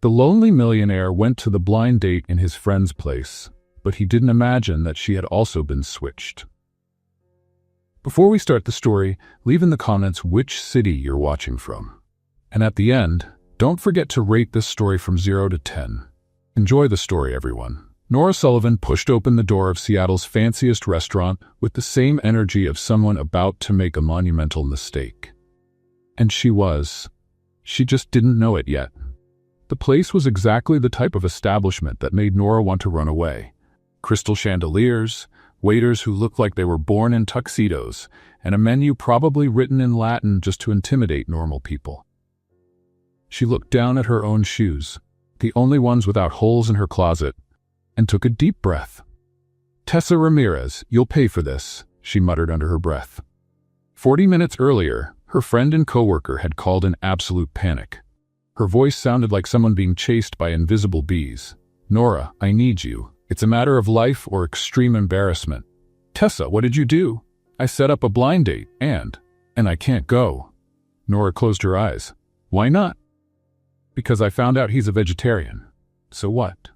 The lonely millionaire went to the blind date in his friend's place, but he didn't imagine that she had also been switched. Before we start the story, leave in the comments which city you're watching from. And at the end, don't forget to rate this story from 0 to 10. Enjoy the story, everyone. Nora Sullivan pushed open the door of Seattle's fanciest restaurant with the same energy of someone about to make a monumental mistake. And she was. She just didn't know it yet. The place was exactly the type of establishment that made Nora want to run away. Crystal chandeliers, waiters who looked like they were born in tuxedos, and a menu probably written in Latin just to intimidate normal people. She looked down at her own shoes, the only ones without holes in her closet, and took a deep breath. "Tessa Ramirez, you'll pay for this," she muttered under her breath. 40 minutes earlier, her friend and coworker had called in absolute panic. Her voice sounded like someone being chased by invisible bees. "Nora, I need you. It's a matter of life or extreme embarrassment." "Tessa, what did you do?" "I set up a blind date, and I can't go." Nora closed her eyes. "Why not?" "Because I found out he's a vegetarian." "So what?"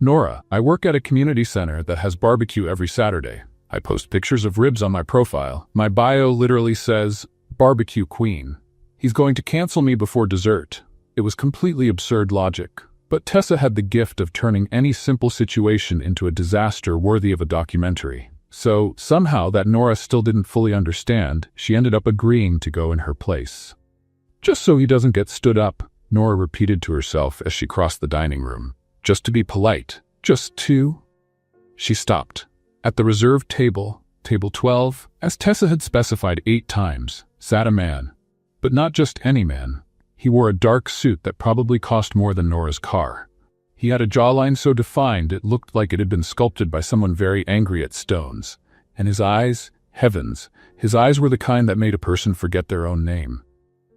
"Nora, I work at a community center that has barbecue every Saturday. I post pictures of ribs on my profile. My bio literally says, Barbecue Queen. He's going to cancel me before dessert." It was completely absurd logic, but Tessa had the gift of turning any simple situation into a disaster worthy of a documentary. So, somehow that Nora still didn't fully understand, she ended up agreeing to go in her place. "Just so he doesn't get stood up," Nora repeated to herself as she crossed the dining room. "Just to be polite. Just to—" She stopped. At the reserved table, table 12, as Tessa had specified 8 times, sat a man. But not just any man. He wore a dark suit that probably cost more than Nora's car. He had a jawline so defined it looked like it had been sculpted by someone very angry at stones. And his eyes, heavens, his eyes were the kind that made a person forget their own name.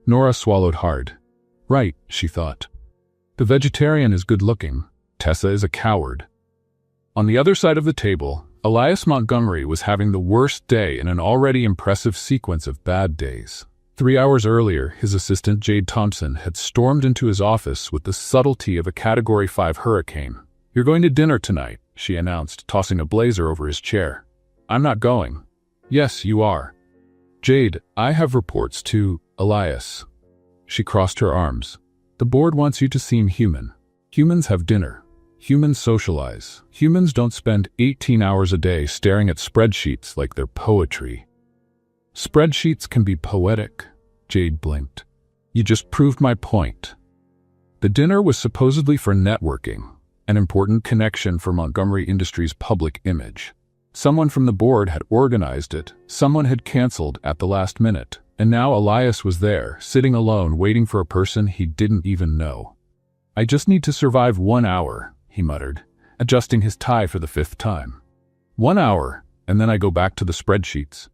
Nora swallowed hard. Right, she thought. The vegetarian is good-looking. Tessa is a coward. On the other side of the table, Elias Montgomery was having the worst day in an already impressive sequence of bad days. 3 hours earlier, his assistant Jade Thompson had stormed into his office with the subtlety of a Category 5 hurricane. "You're going to dinner tonight," she announced, tossing a blazer over his chair. "I'm not going." "Yes, you are." "Jade, I have reports to Elias." She crossed her arms. "The board wants you to seem human. Humans have dinner. Humans socialize. Humans don't spend 18 hours a day staring at spreadsheets like they're poetry." "Spreadsheets can be poetic," Jade blinked. "You just proved my point." The dinner was supposedly for networking, an important connection for Montgomery Industries' public image. Someone from the board had organized it, someone had canceled at the last minute, and now Elias was there, sitting alone, waiting for a person he didn't even know. "I just need to survive 1 hour," he muttered, adjusting his tie for the 5th time. 1 hour, and then I go back to the spreadsheets."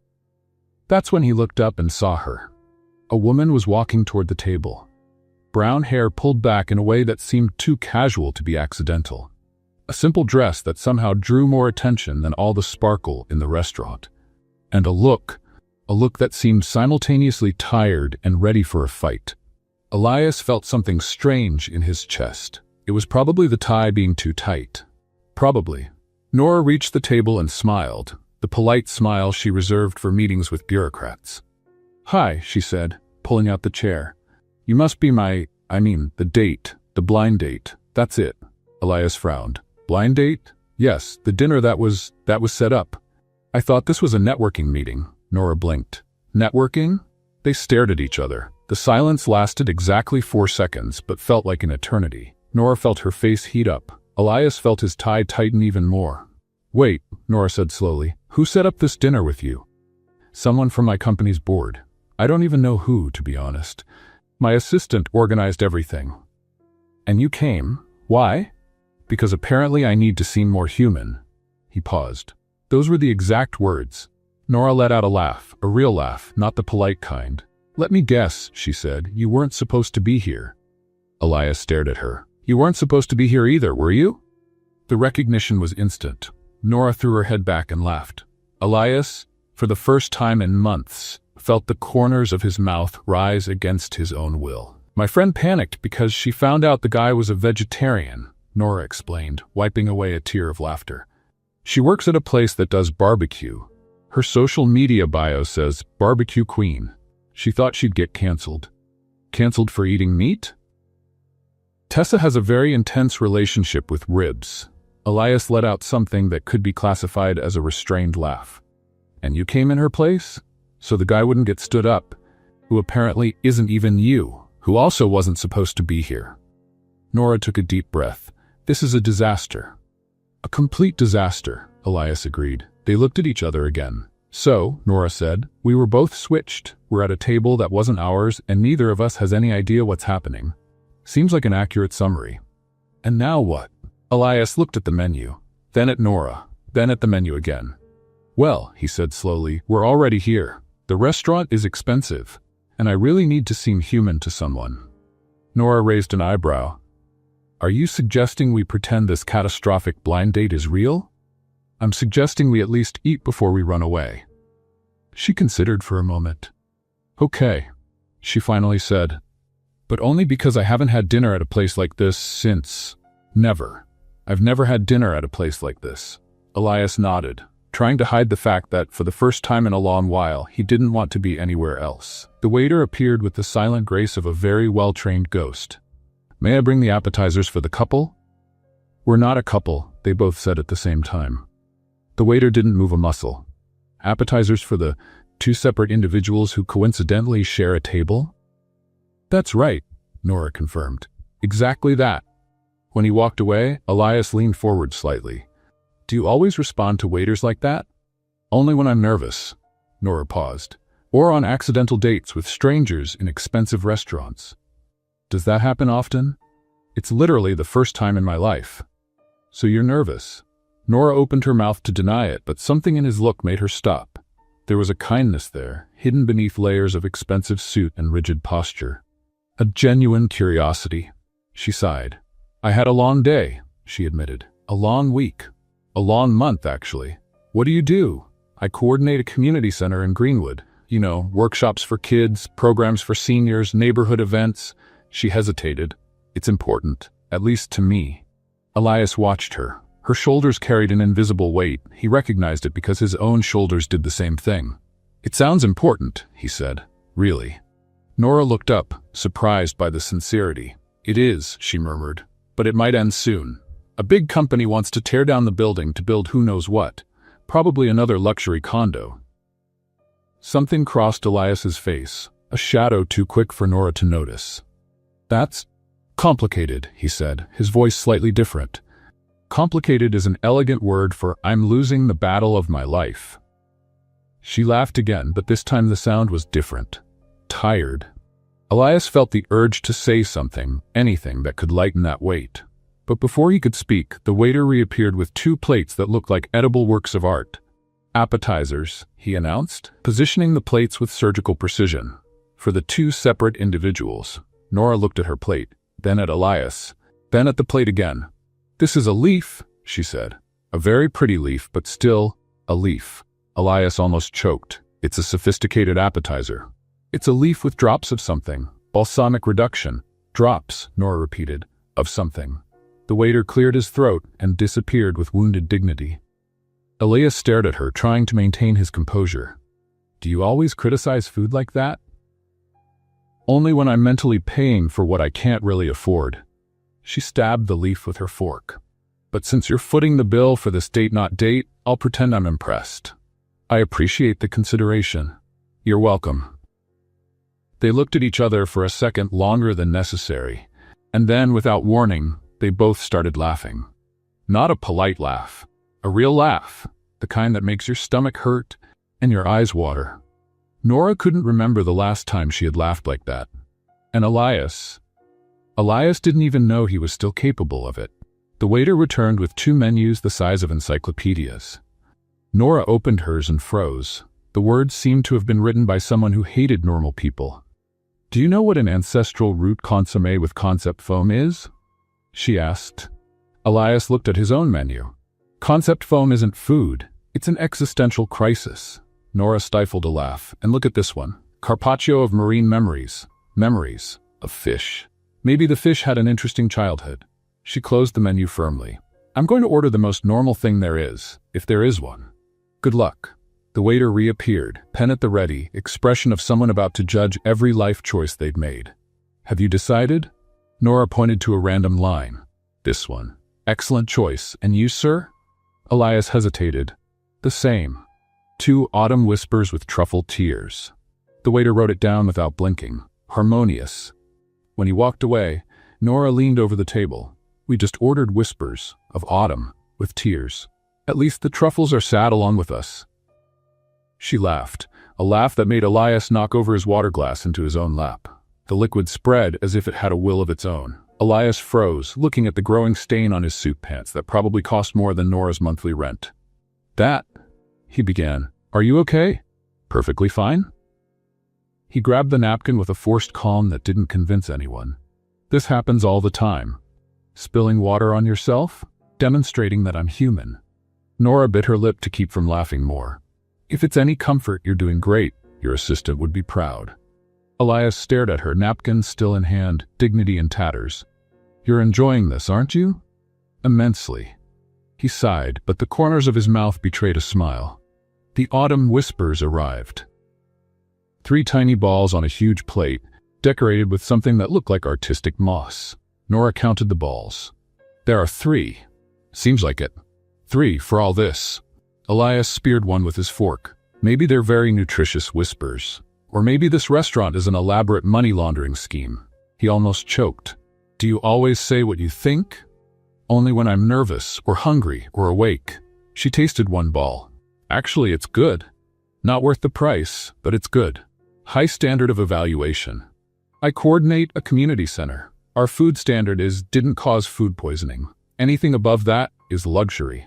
That's when he looked up and saw her. A woman was walking toward the table. Brown hair pulled back in a way that seemed too casual to be accidental. A simple dress that somehow drew more attention than all the sparkle in the restaurant. And a look that seemed simultaneously tired and ready for a fight. Elias felt something strange in his chest. It was probably the tie being too tight. Probably. Nora reached the table and smiled, the polite smile she reserved for meetings with bureaucrats. "Hi," she said, pulling out the chair. "You must be the date, the blind date. That's it." Elias frowned. "Blind date?" "Yes, the dinner that was set up." "I thought this was a networking meeting." Nora blinked. "Networking?" They stared at each other. The silence lasted exactly 4 seconds, but felt like an eternity. Nora felt her face heat up. Elias felt his tie tighten even more. "Wait," Nora said slowly. "Who set up this dinner with you?" "Someone from my company's board. I don't even know who, to be honest. My assistant organized everything." "And you came? Why?" "Because apparently I need to seem more human." He paused. Those were the exact words. Nora let out a laugh, a real laugh, not the polite kind. "Let me guess," she said, "you weren't supposed to be here." Elias stared at her. "You weren't supposed to be here either, were you?" The recognition was instant. Nora threw her head back and laughed. Elias, for the first time in months, felt the corners of his mouth rise against his own will. My friend panicked because she found out the guy was a vegetarian, Nora explained, wiping away a tear of laughter. She works at a place that does barbecue. Her social media bio says, "Barbecue Queen." She thought she'd get canceled. Canceled for eating meat? Tessa has a very intense relationship with ribs. Elias let out something that could be classified as a restrained laugh. And you came in her place? So the guy wouldn't get stood up, who apparently isn't even you, who also wasn't supposed to be here. Nora took a deep breath. This is a disaster. A complete disaster, Elias agreed. They looked at each other again. So, Nora said, we were both switched. We're at a table that wasn't ours, and neither of us has any idea what's happening. Seems like an accurate summary. And now what? Elias looked at the menu, then at Nora, then at the menu again. Well, he said slowly, we're already here. The restaurant is expensive, and I really need to seem human to someone. Nora raised an eyebrow. Are you suggesting we pretend this catastrophic blind date is real? I'm suggesting we at least eat before we run away. She considered for a moment. Okay, she finally said. But only because I haven't had dinner at a place like this since... Never. I've never had dinner at a place like this. Elias nodded, trying to hide the fact that, for the first time in a long while, he didn't want to be anywhere else. The waiter appeared with the silent grace of a very well-trained ghost. May I bring the appetizers for the couple? We're not a couple, they both said at the same time. The waiter didn't move a muscle. Appetizers for the two separate individuals who coincidentally share a table? That's right, Nora confirmed. Exactly that. When he walked away, Elias leaned forward slightly. Do you always respond to waiters like that? Only when I'm nervous, Nora paused. Or on accidental dates with strangers in expensive restaurants. Does that happen often? It's literally the first time in my life. So you're nervous. Nora opened her mouth to deny it, but something in his look made her stop. There was a kindness there, hidden beneath layers of expensive suit and rigid posture. A genuine curiosity. She sighed. I had a long day, she admitted. A long week. A long month, actually. What do you do? I coordinate a community center in Greenwood. You know, workshops for kids, programs for seniors, neighborhood events. She hesitated. It's important, at least to me. Elias watched her. Her shoulders carried an invisible weight. He recognized it because his own shoulders did the same thing. It sounds important, he said. Really? Nora looked up, surprised by the sincerity. It is, she murmured. But it might end soon. A big company wants to tear down the building to build who knows what. Probably another luxury condo. Something crossed Elias's face, a shadow too quick for Nora to notice. That's complicated, he said, his voice slightly different. Complicated is an elegant word for I'm losing the battle of my life. She laughed again, but this time the sound was different. Tired. Elias felt the urge to say something, anything that could lighten that weight. But before he could speak, the waiter reappeared with two plates that looked like edible works of art. Appetizers, he announced, positioning the plates with surgical precision. For the two separate individuals. Nora looked at her plate, then at Elias, then at the plate again. This is a leaf, she said. A very pretty leaf, but still, a leaf. Elias almost choked. It's a sophisticated appetizer. It's a leaf with drops of something. Balsamic reduction. Drops, Nora repeated, of something. The waiter cleared his throat and disappeared with wounded dignity. Elias stared at her, trying to maintain his composure. Do you always criticize food like that? Only when I'm mentally paying for what I can't really afford. She stabbed the leaf with her fork. But since you're footing the bill for this date not date, I'll pretend I'm impressed. I appreciate the consideration. You're welcome. They looked at each other for a second longer than necessary, and then, without warning, they both started laughing. Not a polite laugh. A real laugh. The kind that makes your stomach hurt and your eyes water. Nora couldn't remember the last time she had laughed like that. And Elias didn't even know he was still capable of it. The waiter returned with two menus the size of encyclopedias. Nora opened hers and froze. The words seemed to have been written by someone who hated normal people. Do you know what an ancestral root consommé with concept foam is? She asked. Elias looked at his own menu. Concept foam isn't food. It's an existential crisis. Nora stifled a laugh. And look at this one. Carpaccio of marine memories. Memories. Of fish. Maybe the fish had an interesting childhood. She closed the menu firmly. I'm going to order the most normal thing there is, if there is one. Good luck. The waiter reappeared, pen at the ready, expression of someone about to judge every life choice they'd made. Have you decided? Nora pointed to a random line. This one. Excellent choice. And you, sir? Elias hesitated. The same. 2 autumn whispers with truffle tears. The waiter wrote it down without blinking. Harmonious. When he walked away, Nora leaned over the table. We just ordered whispers of autumn with tears. At least the truffles are sad along with us. She laughed, a laugh that made Elias knock over his water glass into his own lap. The liquid spread as if it had a will of its own. Elias froze, looking at the growing stain on his suit pants that probably cost more than Nora's monthly rent. That, he began. Are you okay? Perfectly fine? He grabbed the napkin with a forced calm that didn't convince anyone. This happens all the time. Spilling water on yourself? Demonstrating that I'm human. Nora bit her lip to keep from laughing more. If it's any comfort, you're doing great. Your assistant would be proud. Elias stared at her, napkin still in hand, dignity in tatters. You're enjoying this, aren't you? Immensely. He sighed, but the corners of his mouth betrayed a smile. The autumn whispers arrived. 3 tiny balls on a huge plate, decorated with something that looked like artistic moss. Nora counted the balls. There are 3. Seems like it. 3 for all this. Elias speared one with his fork. Maybe they're very nutritious whispers. Or maybe this restaurant is an elaborate money laundering scheme. He almost choked. Do you always say what you think? Only when I'm nervous, or hungry, or awake. She tasted one ball. Actually, it's good. Not worth the price, but it's good. High standard of evaluation. I coordinate a community center. Our food standard is didn't cause food poisoning. Anything above that is luxury.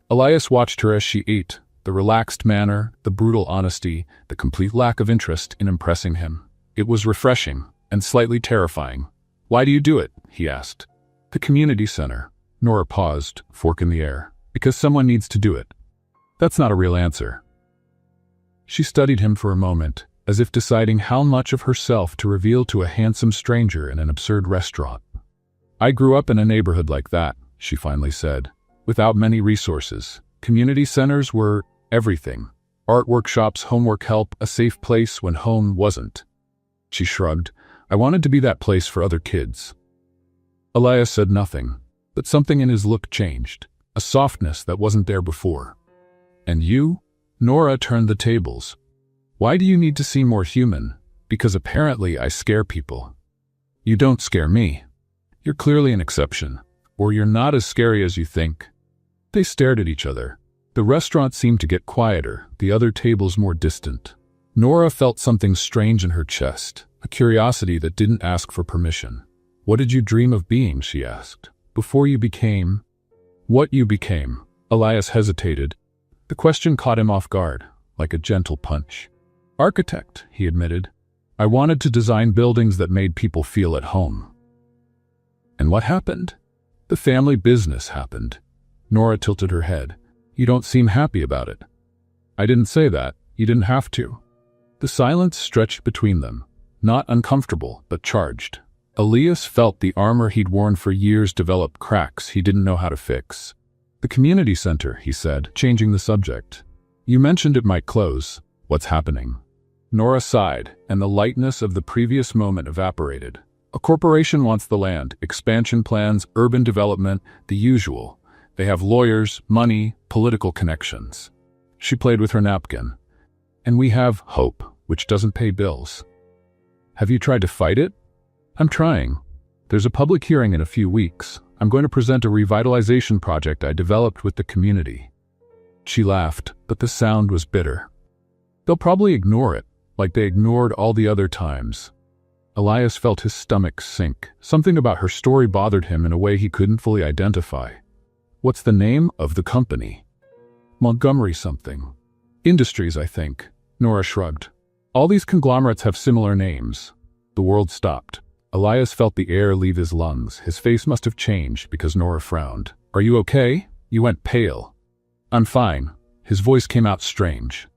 Elias watched her as she ate, the relaxed manner, the brutal honesty, the complete lack of interest in impressing him. It was refreshing and slightly terrifying. Why do you do it? He asked. The community center. Nora paused, fork in the air. Because someone needs to do it. That's not a real answer. She studied him for a moment, as if deciding how much of herself to reveal to a handsome stranger in an absurd restaurant. I grew up in a neighborhood like that, she finally said. Without many resources, community centers were everything. Art workshops, homework help, a safe place when home wasn't. She shrugged. I wanted to be that place for other kids. Elias said nothing, but something in his look changed, a softness that wasn't there before. And you? Nora turned the tables. Why do you need to seem more human? Because apparently I scare people. You don't scare me. You're clearly an exception, or you're not as scary as you think. They stared at each other. The restaurant seemed to get quieter, the other tables more distant. Nora felt something strange in her chest, a curiosity that didn't ask for permission. What did you dream of being, she asked, before you became? What you became? Elias hesitated. The question caught him off guard, like a gentle punch. Architect, he admitted. I wanted to design buildings that made people feel at home. And what happened? The family business happened. Nora tilted her head. You don't seem happy about it. I didn't say that. You didn't have to. The silence stretched between them, not uncomfortable, but charged. Elias felt the armor he'd worn for years develop cracks he didn't know how to fix. The community center, he said, changing the subject. You mentioned it might close. What's happening? Nora sighed, and the lightness of the previous moment evaporated. A corporation wants the land, expansion plans, urban development, the usual. They have lawyers, money, political connections. She played with her napkin. And we have hope, which doesn't pay bills. Have you tried to fight it? I'm trying. There's a public hearing in a few weeks. I'm going to present a revitalization project I developed with the community. She laughed, but the sound was bitter. They'll probably ignore it, like they ignored all the other times. Elias felt his stomach sink. Something about her story bothered him in a way he couldn't fully identify. What's the name of the company? Montgomery something. Industries, I think. Nora shrugged. All these conglomerates have similar names. The world stopped. Elias felt the air leave his lungs. His face must have changed because Nora frowned. Are you okay? You went pale. I'm fine. His voice came out strange.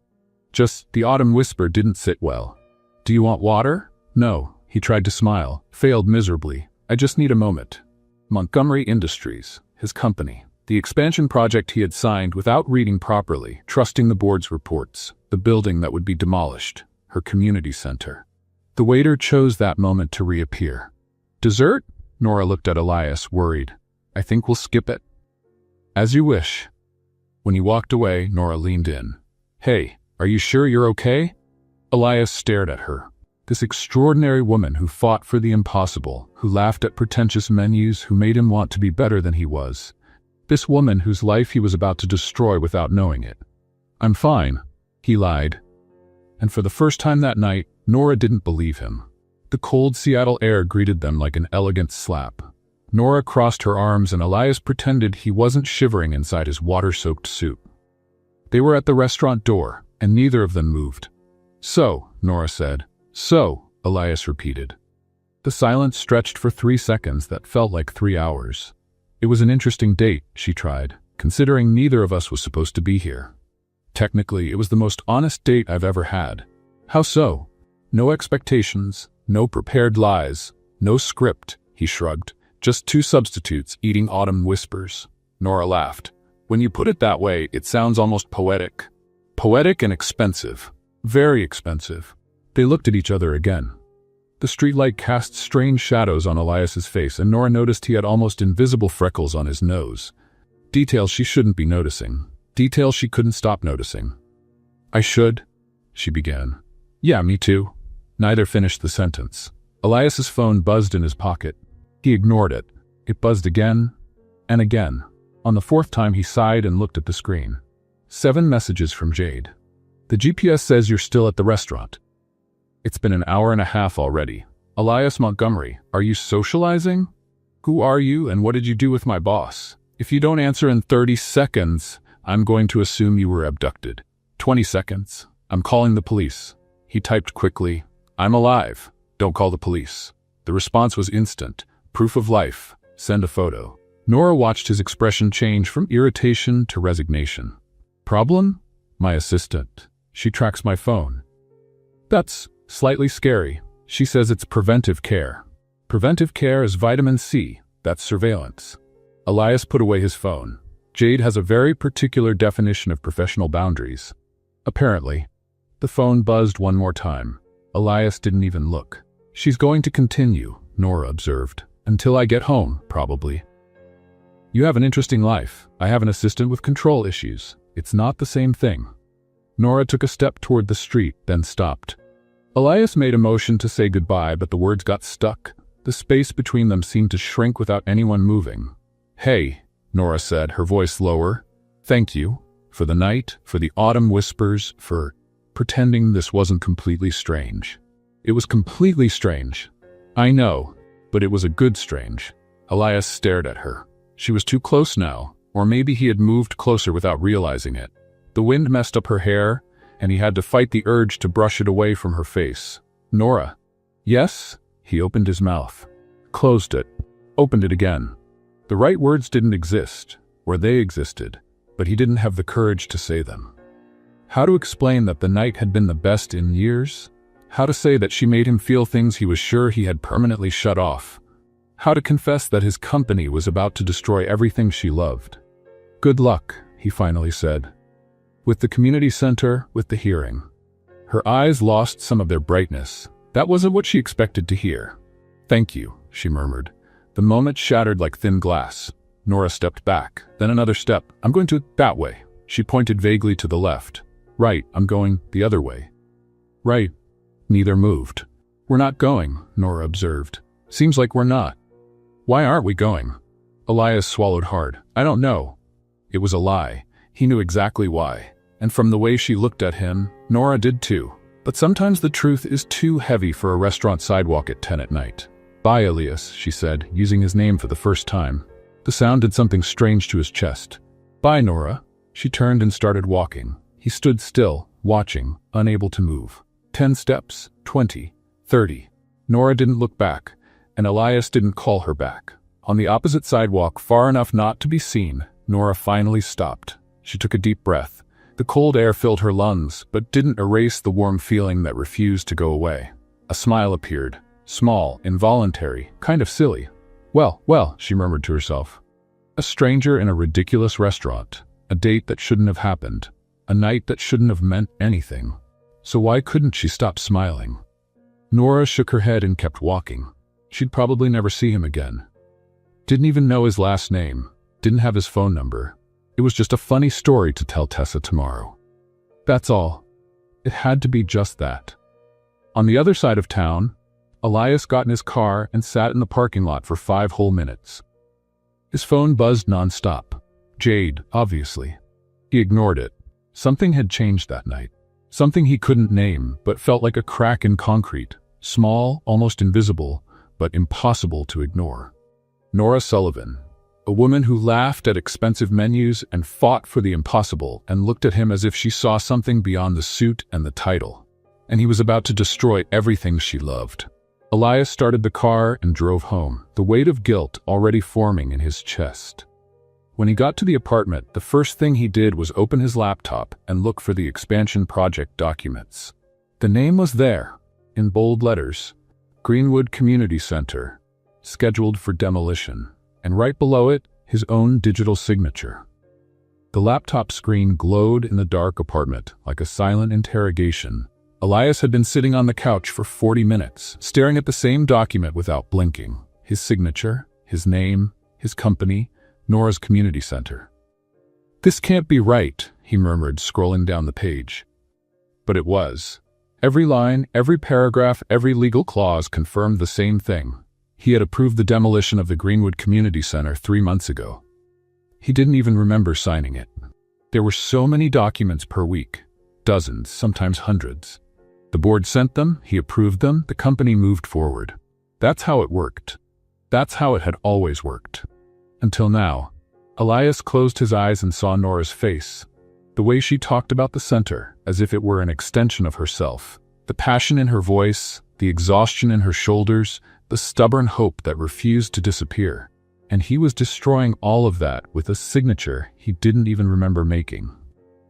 Just the autumn whisper didn't sit well. Do you want water? No, He tried to smile, failed miserably. I just need a moment. Montgomery Industries, his company. The expansion project he had signed without reading properly, trusting the board's reports. The building that would be demolished. Her community center. The waiter chose that moment to reappear. Dessert? Nora looked at Elias, worried. I think we'll skip it. As you wish. When he walked away, Nora leaned in. Hey, are you sure you're okay? Elias stared at her. This extraordinary woman who fought for the impossible, who laughed at pretentious menus, who made him want to be better than he was. This woman whose life he was about to destroy without knowing it. I'm fine, he lied. And for the first time that night, Nora didn't believe him. The cold Seattle air greeted them like an elegant slap. Nora crossed her arms and Elias pretended he wasn't shivering inside his water-soaked suit. They were at the restaurant door, and neither of them moved. So, Nora said. So, Elias repeated. The silence stretched for 3 seconds that felt like 3 hours. It was an interesting date, she tried, considering neither of us was supposed to be here. Technically, it was the most honest date I've ever had. How so? No expectations, no prepared lies, no script, he shrugged. Just 2 substitutes eating autumn whispers. Nora laughed. When you put it that way, it sounds almost poetic. Poetic and expensive. Very expensive. They looked at each other again. The streetlight cast strange shadows on Elias's face, and Nora noticed he had almost invisible freckles on his nose. Details she shouldn't be noticing. Details she couldn't stop noticing. I should, she began. Yeah, me too. Neither finished the sentence. Elias's phone buzzed in his pocket. He ignored it. It buzzed again and again. On the 4th time he sighed and looked at the screen. 7 messages from Jade. The GPS says you're still at the restaurant. It's been an hour and a half already. Elias Montgomery, are you socializing? Who are you and what did you do with my boss? If you don't answer in 30 seconds, I'm going to assume you were abducted. 20 seconds. I'm calling the police. He typed quickly. I'm alive. Don't call the police. The response was instant. Proof of life. Send a photo. Nora watched his expression change from irritation to resignation. Problem? My assistant. She tracks my phone. That's slightly scary. She says it's preventive care. Preventive care is vitamin C. That's surveillance. Elias put away his phone. Jade has a very particular definition of professional boundaries. Apparently. The phone buzzed one more time. Elias didn't even look. She's going to continue, Nora observed. Until I get home, probably. You have an interesting life. I have an assistant with control issues. It's not the same thing. Nora took a step toward the street, then stopped. Elias made a motion to say goodbye, but the words got stuck. The space between them seemed to shrink without anyone moving. Hey, Nora said, her voice lower. Thank you. For the night, for the autumn whispers, for pretending this wasn't completely strange. It was completely strange. I know, but it was a good strange. Elias stared at her. She was too close now, or maybe he had moved closer without realizing it. The wind messed up her hair, and he had to fight the urge to brush it away from her face. Nora. Yes? He opened his mouth. Closed it. Opened it again. The right words didn't exist, or they existed, but he didn't have the courage to say them. How to explain that the night had been the best in years? How to say that she made him feel things he was sure he had permanently shut off? How to confess that his company was about to destroy everything she loved? Good luck, he finally said. With the community center, with the hearing. Her eyes lost some of their brightness. That wasn't what she expected to hear. Thank you, she murmured. The moment shattered like thin glass. Nora stepped back, then another step. I'm going to that way. She pointed vaguely to the left. Right, I'm going the other way. Right. Neither moved. We're not going, Nora observed. Seems like we're not. Why aren't we going? Elias swallowed hard. I don't know. It was a lie. He knew exactly why. And from the way she looked at him, Nora did too. But sometimes the truth is too heavy for a restaurant sidewalk at 10 at night. Bye, Elias, she said, using his name for the first time. The sound did something strange to his chest. Bye, Nora. She turned and started walking. He stood still, watching, unable to move. 10 steps, 20, 30. Nora didn't look back, and Elias didn't call her back. On the opposite sidewalk, far enough not to be seen, Nora finally stopped. She took a deep breath. The cold air filled her lungs, but didn't erase the warm feeling that refused to go away. A smile appeared. Small, involuntary, kind of silly. Well, she murmured to herself. A stranger in a ridiculous restaurant, a date that shouldn't have happened, a night that shouldn't have meant anything. So why couldn't she stop smiling? Nora shook her head and kept walking. She'd probably never see him again. Didn't even know his last name, didn't have his phone number. It was just a funny story to tell Tessa tomorrow. That's all. It had to be just that. On the other side of town, Elias got in his car and sat in the parking lot for 5 whole minutes. His phone buzzed nonstop. Jade, obviously. He ignored it. Something had changed that night. Something he couldn't name, but felt like a crack in concrete. Small, almost invisible, but impossible to ignore. Nora Sullivan, a woman who laughed at expensive menus and fought for the impossible and looked at him as if she saw something beyond the suit and the title. And he was about to destroy everything she loved. Elias started the car and drove home, the weight of guilt already forming in his chest. When he got to the apartment, the first thing he did was open his laptop and look for the expansion project documents. The name was there, in bold letters, Greenwood Community Center, scheduled for demolition, and right below it, his own digital signature. The laptop screen glowed in the dark apartment like a silent interrogation. Elias had been sitting on the couch for 40 minutes, staring at the same document without blinking. His signature, his name, his company, Nora's community center. This can't be right, he murmured, scrolling down the page. But it was. Every line, every paragraph, every legal clause confirmed the same thing. He had approved the demolition of the Greenwood Community Center 3 months ago. He didn't even remember signing it. There were so many documents per week. Dozens, sometimes hundreds. The board sent them, he approved them, the company moved forward. That's how it worked. That's how it had always worked. Until now. Elias closed his eyes and saw Nora's face. The way she talked about the center, as if it were an extension of herself. The passion in her voice, the exhaustion in her shoulders, the stubborn hope that refused to disappear. And he was destroying all of that with a signature he didn't even remember making.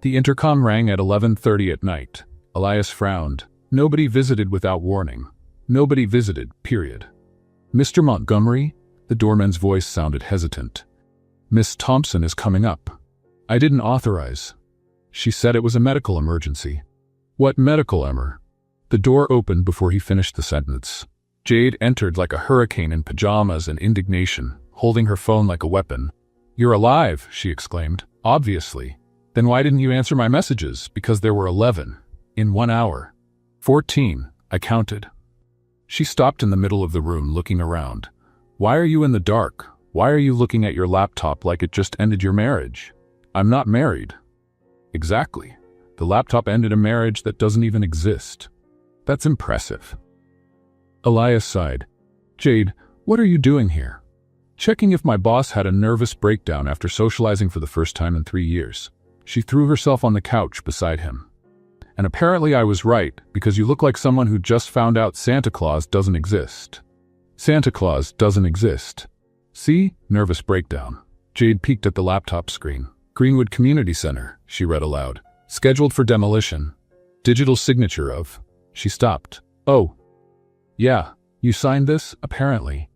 The intercom rang at 11:30 at night. Elias frowned. Nobody visited without warning. Nobody visited, period. Mr. Montgomery? The doorman's voice sounded hesitant. Miss Thompson is coming up. I didn't authorize. She said it was a medical emergency. What medical, Emmer? The door opened before he finished the sentence. Jade entered like a hurricane in pajamas and indignation, holding her phone like a weapon. You're alive, she exclaimed. Obviously. Then why didn't you answer my messages? Because there were 11. In 1 hour. 14, I counted. She stopped in the middle of the room, looking around. Why are you in the dark? Why are you looking at your laptop like it just ended your marriage? I'm not married. Exactly. The laptop ended a marriage that doesn't even exist. That's impressive. Elias sighed. Jade, what are you doing here? Checking if my boss had a nervous breakdown after socializing for the first time in 3 years. She threw herself on the couch beside him. And apparently I was right, because you look like someone who just found out Santa Claus doesn't exist. Santa Claus doesn't exist. See? Nervous breakdown. Jade peeked at the laptop screen. Greenwood Community Center, she read aloud. Scheduled for demolition. Digital signature of. She stopped. Oh. Yeah, you signed this, apparently.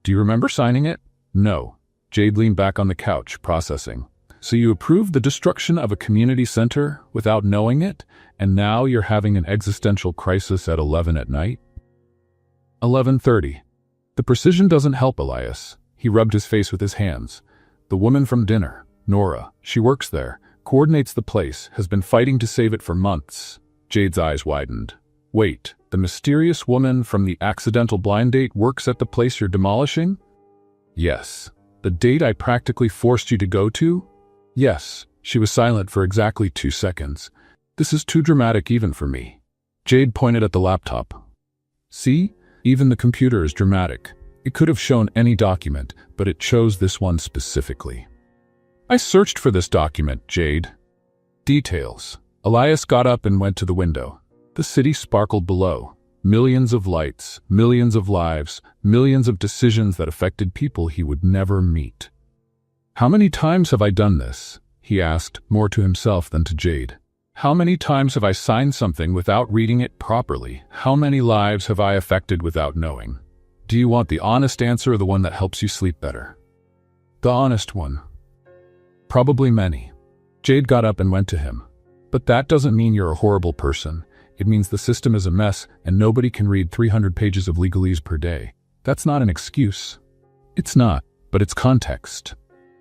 Do you remember signing it? No. Jade leaned back on the couch, processing. So you approved the destruction of a community center without knowing it, and now you're having an existential crisis at 11 at night? 11:30. The precision doesn't help Elias. He rubbed his face with his hands. The woman from dinner, Nora, she works there, coordinates the place, has been fighting to save it for months. Jade's eyes widened. Wait, the mysterious woman from the accidental blind date works at the place you're demolishing? Yes. The date I practically forced you to go to? Yes. She was silent for exactly 2 seconds. This is too dramatic even for me. Jade pointed at the laptop. See? Even the computer is dramatic. It could have shown any document, but it chose this one specifically. I searched for this document, Jade. Details. Elias got up and went to the window. The city sparkled below. Millions of lights, millions of lives, millions of decisions that affected people he would never meet. How many times have I done this? He asked, more to himself than to Jade. How many times have I signed something without reading it properly? How many lives have I affected without knowing? Do you want the honest answer or the one that helps you sleep better? The honest one. Probably many. Jade got up and went to him. But that doesn't mean you're a horrible person. It means the system is a mess and nobody can read 300 pages of legalese per day. That's not an excuse. It's not, but it's context.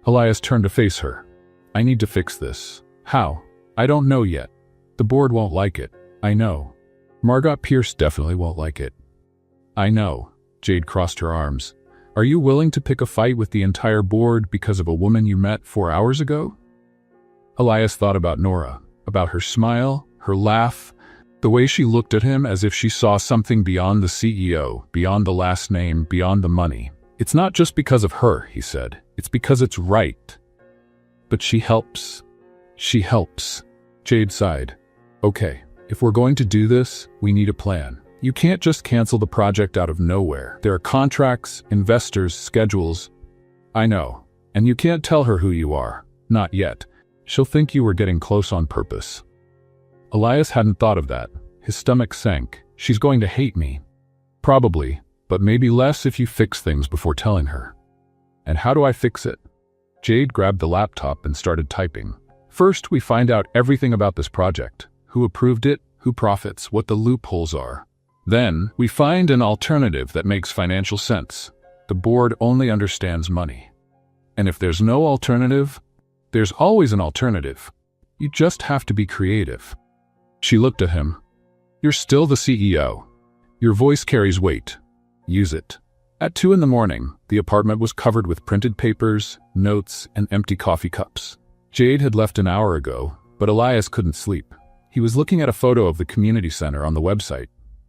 Elias turned to face her. I need to fix this. How? I don't know yet. The board won't like it. I know. Margot Pierce definitely won't like it. I know. Jade crossed her arms. Are you willing to pick a fight with the entire board because of a woman you met 4 hours ago? Elias thought about Nora, about her smile, her laugh, the way she looked at him as if she saw something beyond the CEO, beyond the last name, beyond the money. It's not just because of her, he said. It's because it's right. But she helps. She helps. Jade sighed. Okay, if we're going to do this, we need a plan. You can't just cancel the project out of nowhere. There are contracts, investors, schedules. I know. And you can't tell her who you are. Not yet. She'll think you were getting close on purpose. Elias hadn't thought of that. His stomach sank. She's going to hate me. Probably, but maybe less if you fix things before telling her. And how do I fix it? Jade grabbed the laptop and started typing. First, we find out everything about this project. Who approved it, who profits, what the loopholes are. Then, we find an alternative that makes financial sense. The board only understands money. And if there's no alternative, there's always an alternative. You just have to be creative. She looked at him. You're still the CEO. Your voice carries weight. Use it. At 2 a.m, the apartment was covered with printed papers, notes, and empty coffee cups. Jade had left an hour ago, but Elias couldn't sleep. He was looking at a photo of the community center on the website.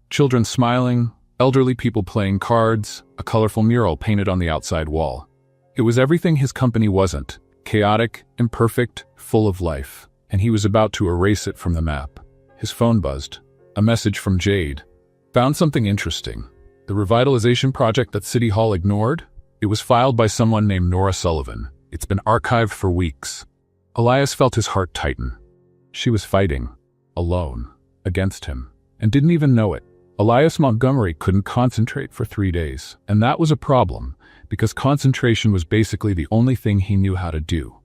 Children smiling, elderly people playing cards, a colorful mural painted on the outside wall. It was everything his company wasn't. Chaotic, imperfect, full of life. And he was about to erase it from the map. His phone buzzed. A message from Jade. Found something interesting. The revitalization project that City Hall ignored? It was filed by someone named Nora Sullivan. It's been archived for weeks. Elias felt his heart tighten. She was fighting. Alone. Against him. And didn't even know it. Elias Montgomery couldn't concentrate for 3 days. And that was a problem, because concentration was basically the only thing he knew how to do.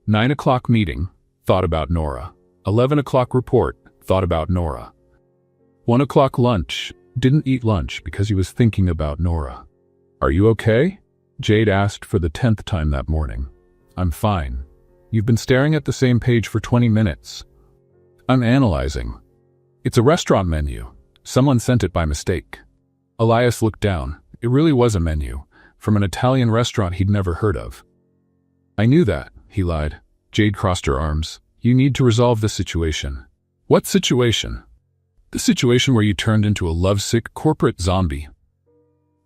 9 o'clock meeting. Thought about Nora. 11 o'clock report. Thought about Nora. 1 o'clock lunch. Didn't eat lunch because he was thinking about Nora. Are you okay? Jade asked for the 10th time that morning. I'm fine. You've been staring at the same page for 20 minutes. I'm analyzing. It's a restaurant menu. Someone sent it by mistake. Elias looked down. It really was a menu, from an Italian restaurant he'd never heard of. I knew that, he lied. Jade crossed her arms. You need to resolve this situation. What situation? The situation where you turned into a lovesick corporate zombie.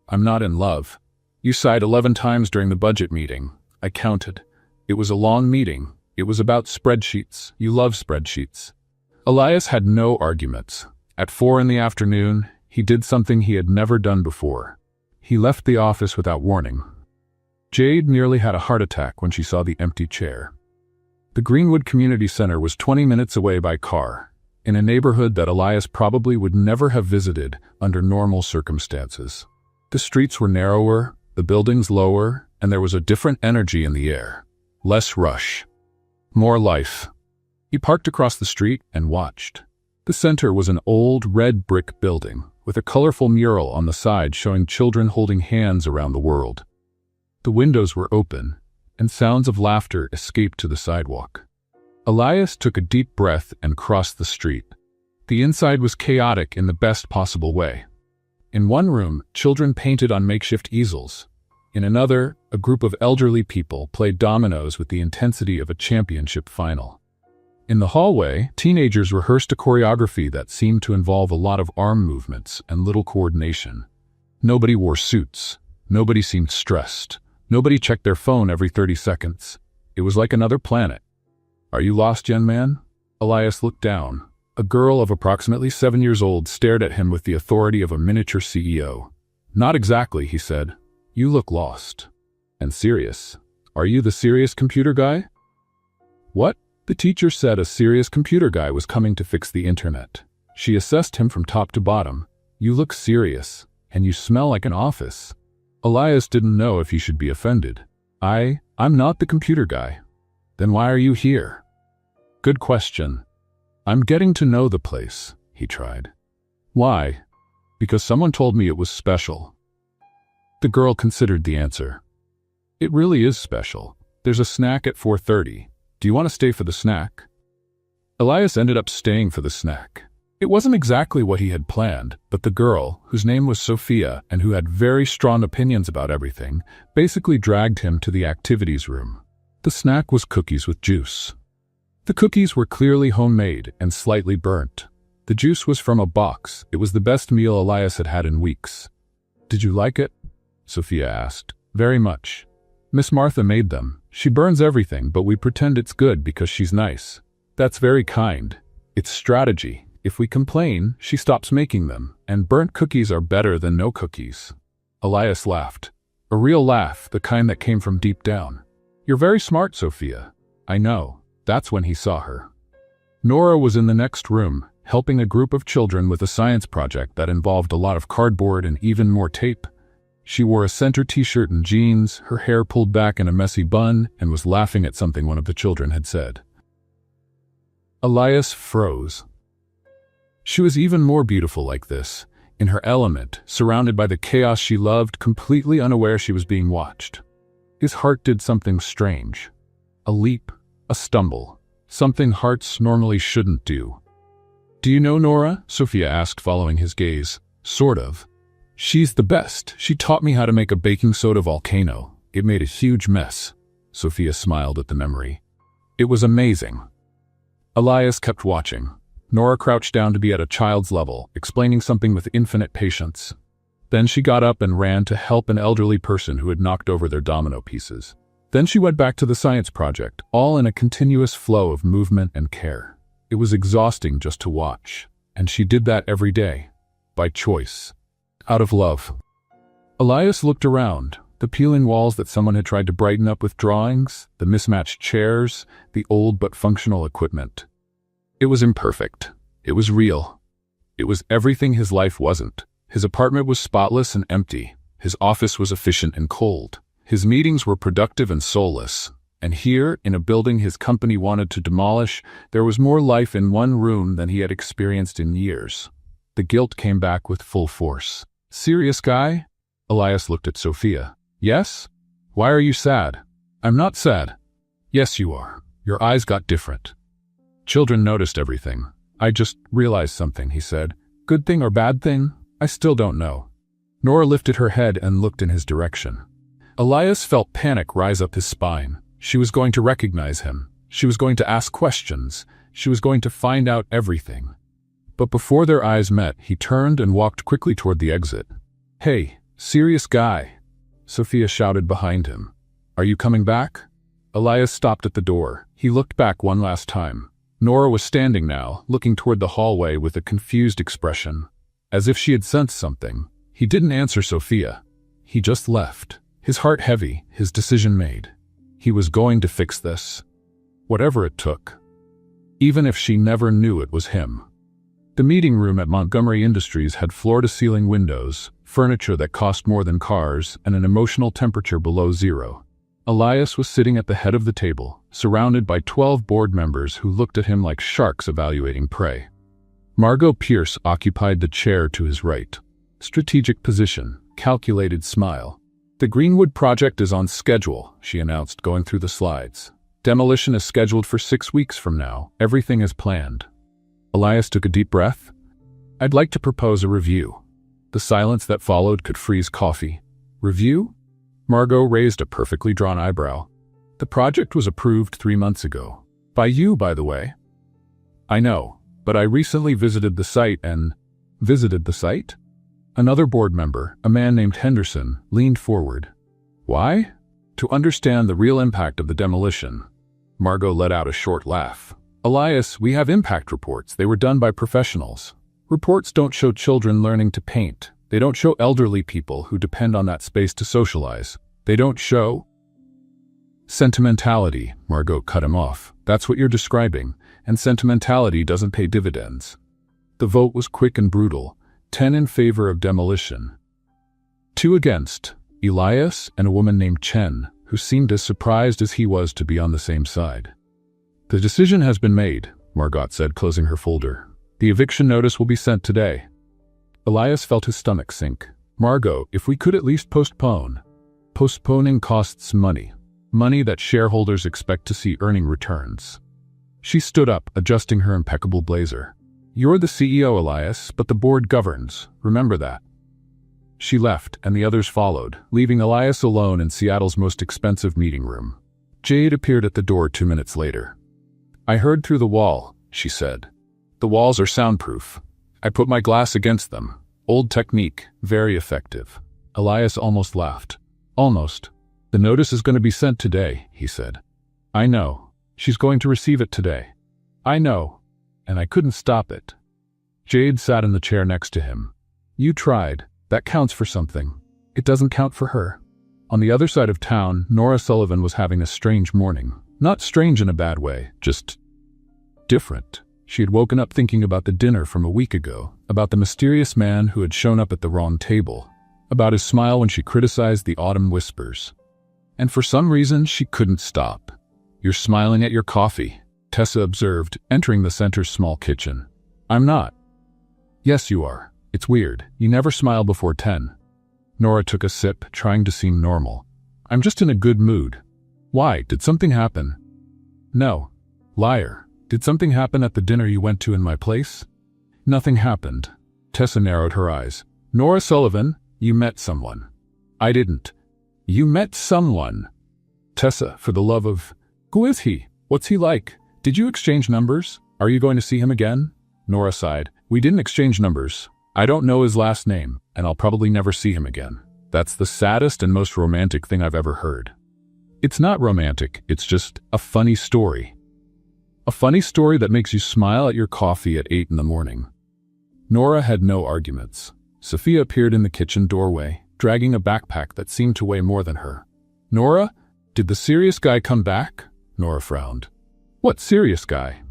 I'm not in love. You sighed 11 times during the budget meeting. I counted. It was a long meeting. It was about spreadsheets. You love spreadsheets. Elias had no arguments. At 4 p.m, he did something he had never done before. He left the office without warning. Jade nearly had a heart attack when she saw the empty chair. The Greenwood Community Center was 20 minutes away by car, in a neighborhood that Elias probably would never have visited under normal circumstances. The streets were narrower, the buildings lower, and there was a different energy in the air. Less rush. More life. He parked across the street and watched. The center was an old red brick building, with a colorful mural on the side showing children holding hands around the world. The windows were open, and sounds of laughter escaped to the sidewalk. Elias took a deep breath and crossed the street. The inside was chaotic in the best possible way. In one room, children painted on makeshift easels. In another, a group of elderly people played dominoes with the intensity of a championship final. In the hallway, teenagers rehearsed a choreography that seemed to involve a lot of arm movements and little coordination. Nobody wore suits. Nobody seemed stressed. Nobody checked their phone every 30 seconds. It was like another planet. Are you lost, young man? Elias looked down. A girl of approximately 7 years old stared at him with the authority of a miniature CEO. Not exactly, he said. You look lost. And serious. Are you the serious computer guy? What? The teacher said a serious computer guy was coming to fix the internet. She assessed him from top to bottom. You look serious, and you smell like an office. Elias didn't know if he should be offended. I'm not the computer guy. Then why are you here? Good question. I'm getting to know the place, he tried. Why? Because someone told me it was special. The girl considered the answer. It really is special. There's a snack at 4:30. Do you want to stay for the snack? Elias ended up staying for the snack. It wasn't exactly what he had planned, but the girl, whose name was Sophia and who had very strong opinions about everything, basically dragged him to the activities room. The snack was cookies with juice. The cookies were clearly homemade and slightly burnt. The juice was from a box. It was the best meal Elias had had in weeks. Did you like it? Sophia asked. Very much. Miss Martha made them. She burns everything, but we pretend it's good because she's nice. That's very kind. It's strategy. If we complain, she stops making them, and burnt cookies are better than no cookies. Elias laughed. A real laugh, the kind that came from deep down. You're very smart, Sophia. I know. That's when he saw her. Nora was in the next room, helping a group of children with a science project that involved a lot of cardboard and even more tape. She wore a center t-shirt and jeans, her hair pulled back in a messy bun, and was laughing at something one of the children had said. Elias froze. She was even more beautiful like this, in her element, surrounded by the chaos she loved, completely unaware she was being watched. His heart did something strange. A leap, a stumble, something hearts normally shouldn't do. Do you know Nora? Sophia asked, following his gaze. Sort of. She's the best. She taught me how to make a baking soda volcano. It made a huge mess. Sophia smiled at the memory. It was amazing. Elias kept watching. Nora crouched down to be at a child's level, explaining something with infinite patience. Then she got up and ran to help an elderly person who had knocked over their domino pieces. Then she went back to the science project, all in a continuous flow of movement and care. It was exhausting just to watch, and she did that every day, by choice, out of love. Elias looked around, the peeling walls that someone had tried to brighten up with drawings, the mismatched chairs, the old but functional equipment. It was imperfect. It was real. It was everything his life wasn't. His apartment was spotless and empty. His office was efficient and cold. His meetings were productive and soulless. And here, in a building his company wanted to demolish, there was more life in one room than he had experienced in years. The guilt came back with full force. Serious guy? Elias looked at Sophia. Yes? Why are you sad? I'm not sad. Yes, you are. Your eyes got different. Children noticed everything. I just realized something, he said. Good thing or bad thing? I still don't know. Nora lifted her head and looked in his direction. Elias felt panic rise up his spine. She was going to recognize him. She was going to ask questions. She was going to find out everything. But before their eyes met, he turned and walked quickly toward the exit. Hey, serious guy, Sophia shouted behind him. Are you coming back? Elias stopped at the door. He looked back one last time. Nora was standing now, looking toward the hallway with a confused expression, as if she had sensed something. He didn't answer Sophia. He just left, his heart heavy, his decision made. He was going to fix this, whatever it took, even if she never knew it was him. The meeting room at Montgomery Industries had floor-to-ceiling windows, furniture that cost more than cars, and an emotional temperature below zero. Elias was sitting at the head of the table, surrounded by 12 board members who looked at him like sharks evaluating prey. Margot Pierce occupied the chair to his right. Strategic position, calculated smile. The Greenwood project is on schedule, she announced, going through the slides. Demolition is scheduled for 6 weeks from now. Everything is planned. Elias took a deep breath. I'd like to propose a review. The silence that followed could freeze coffee. Review? Margot raised a perfectly drawn eyebrow. The project was approved 3 months ago. By you, by the way. I know, but I recently visited the site and... Visited the site? Another board member, a man named Henderson, leaned forward. Why? To understand the real impact of the demolition. Margot let out a short laugh. Elias, we have impact reports. They were done by professionals. Reports don't show children learning to paint. They don't show elderly people who depend on that space to socialize. They don't show... Sentimentality, Margot cut him off. That's what you're describing, and sentimentality doesn't pay dividends. The vote was quick and brutal, 10 in favor of demolition. 2 against, Elias and a woman named Chen, who seemed as surprised as he was to be on the same side. The decision has been made, Margot said, closing her folder. The eviction notice will be sent today. Elias felt his stomach sink. Margot, if we could at least postpone. Postponing costs money. Money that shareholders expect to see earning returns. She stood up, adjusting her impeccable blazer. You're the CEO, Elias, but the board governs. Remember that. She left, and the others followed, leaving Elias alone in Seattle's most expensive meeting room. Jade appeared at the door 2 minutes later. I heard through the wall, she said. The walls are soundproof. I put my glass against them. Old technique, very effective. Elias almost laughed. Almost. The notice is going to be sent today, he said. I know. She's going to receive it today. I know. And I couldn't stop it. Jade sat in the chair next to him. You tried. That counts for something. It doesn't count for her. On the other side of town, Nora Sullivan was having a strange morning. Not strange in a bad way, just different. She had woken up thinking about the dinner from a week ago, about the mysterious man who had shown up at the wrong table, about his smile when she criticized the autumn whispers. And for some reason, she couldn't stop. You're smiling at your coffee, Tessa observed, entering the center's small kitchen. I'm not. Yes, you are. It's weird. You never smile before 10. Nora took a sip, trying to seem normal. I'm just in a good mood. Why? Did something happen? No. Liar. Did something happen at the dinner you went to in my place? Nothing happened. Tessa narrowed her eyes. Nora Sullivan, you met someone. I didn't. You met someone. Tessa, for the love of... Who is he? What's he like? Did you exchange numbers? Are you going to see him again? Nora sighed. We didn't exchange numbers. I don't know his last name, and I'll probably never see him again. That's the saddest and most romantic thing I've ever heard. It's not romantic, it's just a funny story. A funny story that makes you smile at your coffee at 8 in the morning. Nora had no arguments. Sophia appeared in the kitchen doorway, dragging a backpack that seemed to weigh more than her. Nora, did the serious guy come back? Nora frowned. What serious guy?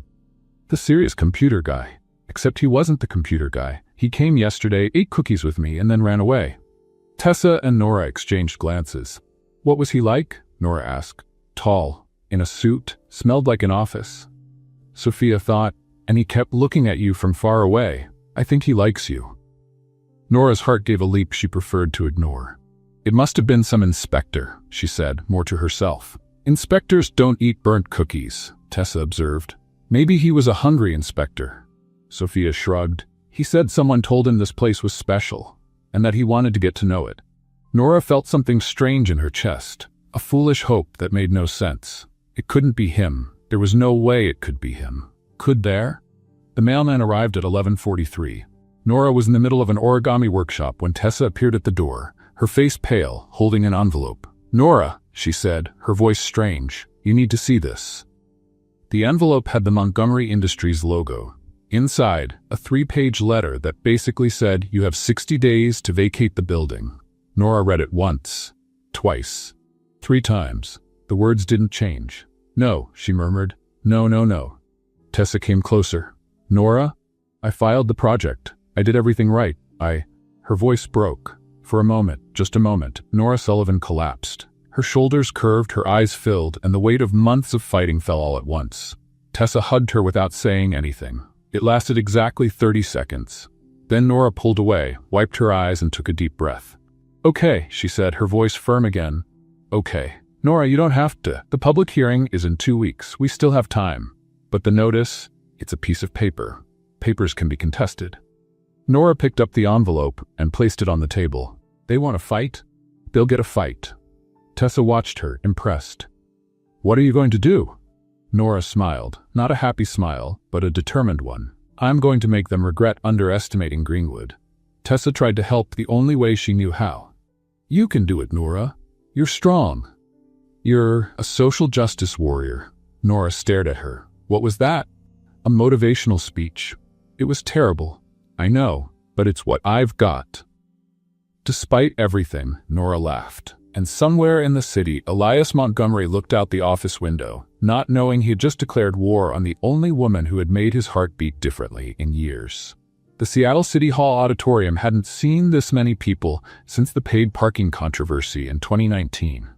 The serious computer guy. Except he wasn't the computer guy. He came yesterday, ate cookies with me, and then ran away. Tessa and Nora exchanged glances. What was he like? Nora asked. Tall, in a suit, smelled like an office. Sophia thought, and he kept looking at you from far away. I think he likes you. Nora's heart gave a leap she preferred to ignore. It must have been some inspector, she said, more to herself. Inspectors don't eat burnt cookies, Tessa observed. Maybe he was a hungry inspector. Sophia shrugged. He said someone told him this place was special, and that he wanted to get to know it. Nora felt something strange in her chest, a foolish hope that made no sense. It couldn't be him. There was no way it could be him. Could there? The mailman arrived at 11:43. Nora was in the middle of an origami workshop when Tessa appeared at the door, her face pale, holding an envelope. Nora, she said, her voice strange, you need to see this. The envelope had the Montgomery Industries logo. Inside, a 3-page letter that basically said, you have 60 days to vacate the building. Nora read it once, twice, 3 times. The words didn't change. No, she murmured. No, no, no. Tessa came closer. Nora, I filed the project. I did everything right. Her voice broke. For a moment, just a moment, Nora Sullivan collapsed. Her shoulders curved, her eyes filled, and the weight of months of fighting fell all at once. Tessa hugged her without saying anything. It lasted exactly 30 seconds. Then Nora pulled away, wiped her eyes, and took a deep breath. Okay, she said, her voice firm again. Okay. Nora, you don't have to. The public hearing is in 2 weeks. We still have time. But the notice, it's a piece of paper. Papers can be contested. Nora picked up the envelope and placed it on the table. They want a fight? They'll get a fight. Tessa watched her, impressed. What are you going to do? Nora smiled, not a happy smile, but a determined one. I'm going to make them regret underestimating Greenwood. Tessa tried to help the only way she knew how. You can do it, Nora. You're strong. You're a social justice warrior. Nora stared at her. What was that? A motivational speech. It was terrible. I know, but it's what I've got. Despite everything, Nora laughed. And somewhere in the city, Elias Montgomery looked out the office window, not knowing he had just declared war on the only woman who had made his heart beat differently in years. The Seattle City Hall auditorium hadn't seen this many people since the paid parking controversy in 2019.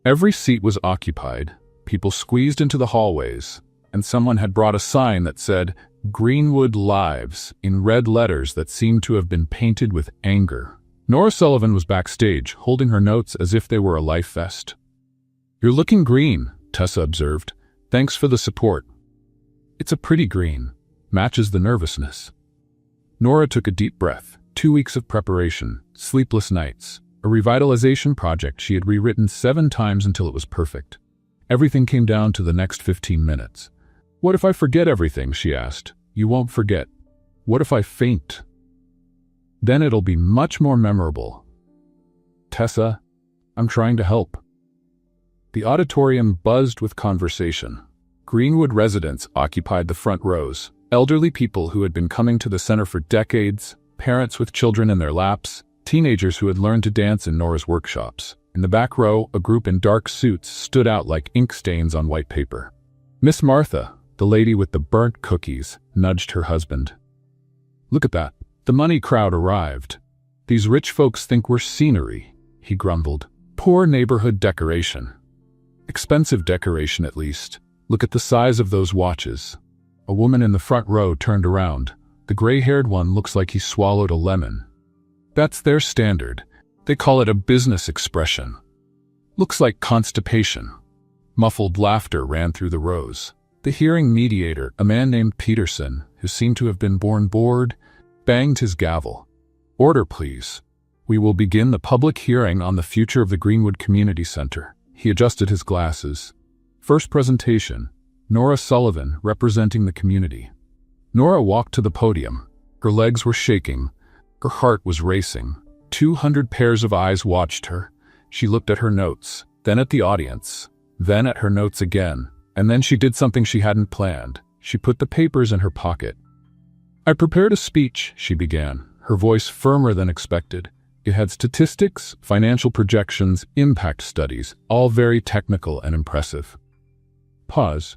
Every seat was occupied, people squeezed into the hallways, and someone had brought a sign that said, "Greenwood Lives," in red letters that seemed to have been painted with anger. Nora Sullivan was backstage, holding her notes as if they were a life vest. "You're looking green," Tessa observed. "Thanks for the support." "It's a pretty green. Matches the nervousness." Nora took a deep breath. 2 weeks of preparation, sleepless nights, a revitalization project she had rewritten 7 times until it was perfect. Everything came down to the next 15 minutes. "What if I forget everything?" she asked. "You won't forget. What if I faint? Then it'll be much more memorable." "Tessa, I'm trying to help." The auditorium buzzed with conversation. Greenwood residents occupied the front rows, elderly people who had been coming to the center for decades, parents with children in their laps, teenagers who had learned to dance in Nora's workshops. In the back row, a group in dark suits stood out like ink stains on white paper. Miss Martha, the lady with the burnt cookies, nudged her husband. "Look at that. The money crowd arrived. These rich folks think we're scenery," he grumbled. "Poor neighborhood decoration. Expensive decoration, at least. Look at the size of those watches." A woman in the front row turned around. The gray-haired one looks like he swallowed a lemon. "That's their standard. They call it a business expression. Looks like constipation." Muffled laughter ran through the rows. The hearing mediator, a man named Peterson, who seemed to have been born bored, banged his gavel. "Order, please. We will begin the public hearing on the future of the Greenwood Community Center." He adjusted his glasses. First presentation, Nora Sullivan representing the community. Nora walked to the podium. Her legs were shaking. Her heart was racing. 200 pairs of eyes watched her. She looked at her notes, then at the audience, then at her notes again, and then she did something she hadn't planned. She put the papers in her pocket. "I prepared a speech," she began, her voice firmer than expected. It had statistics, financial projections, impact studies, all very technical and impressive. Pause.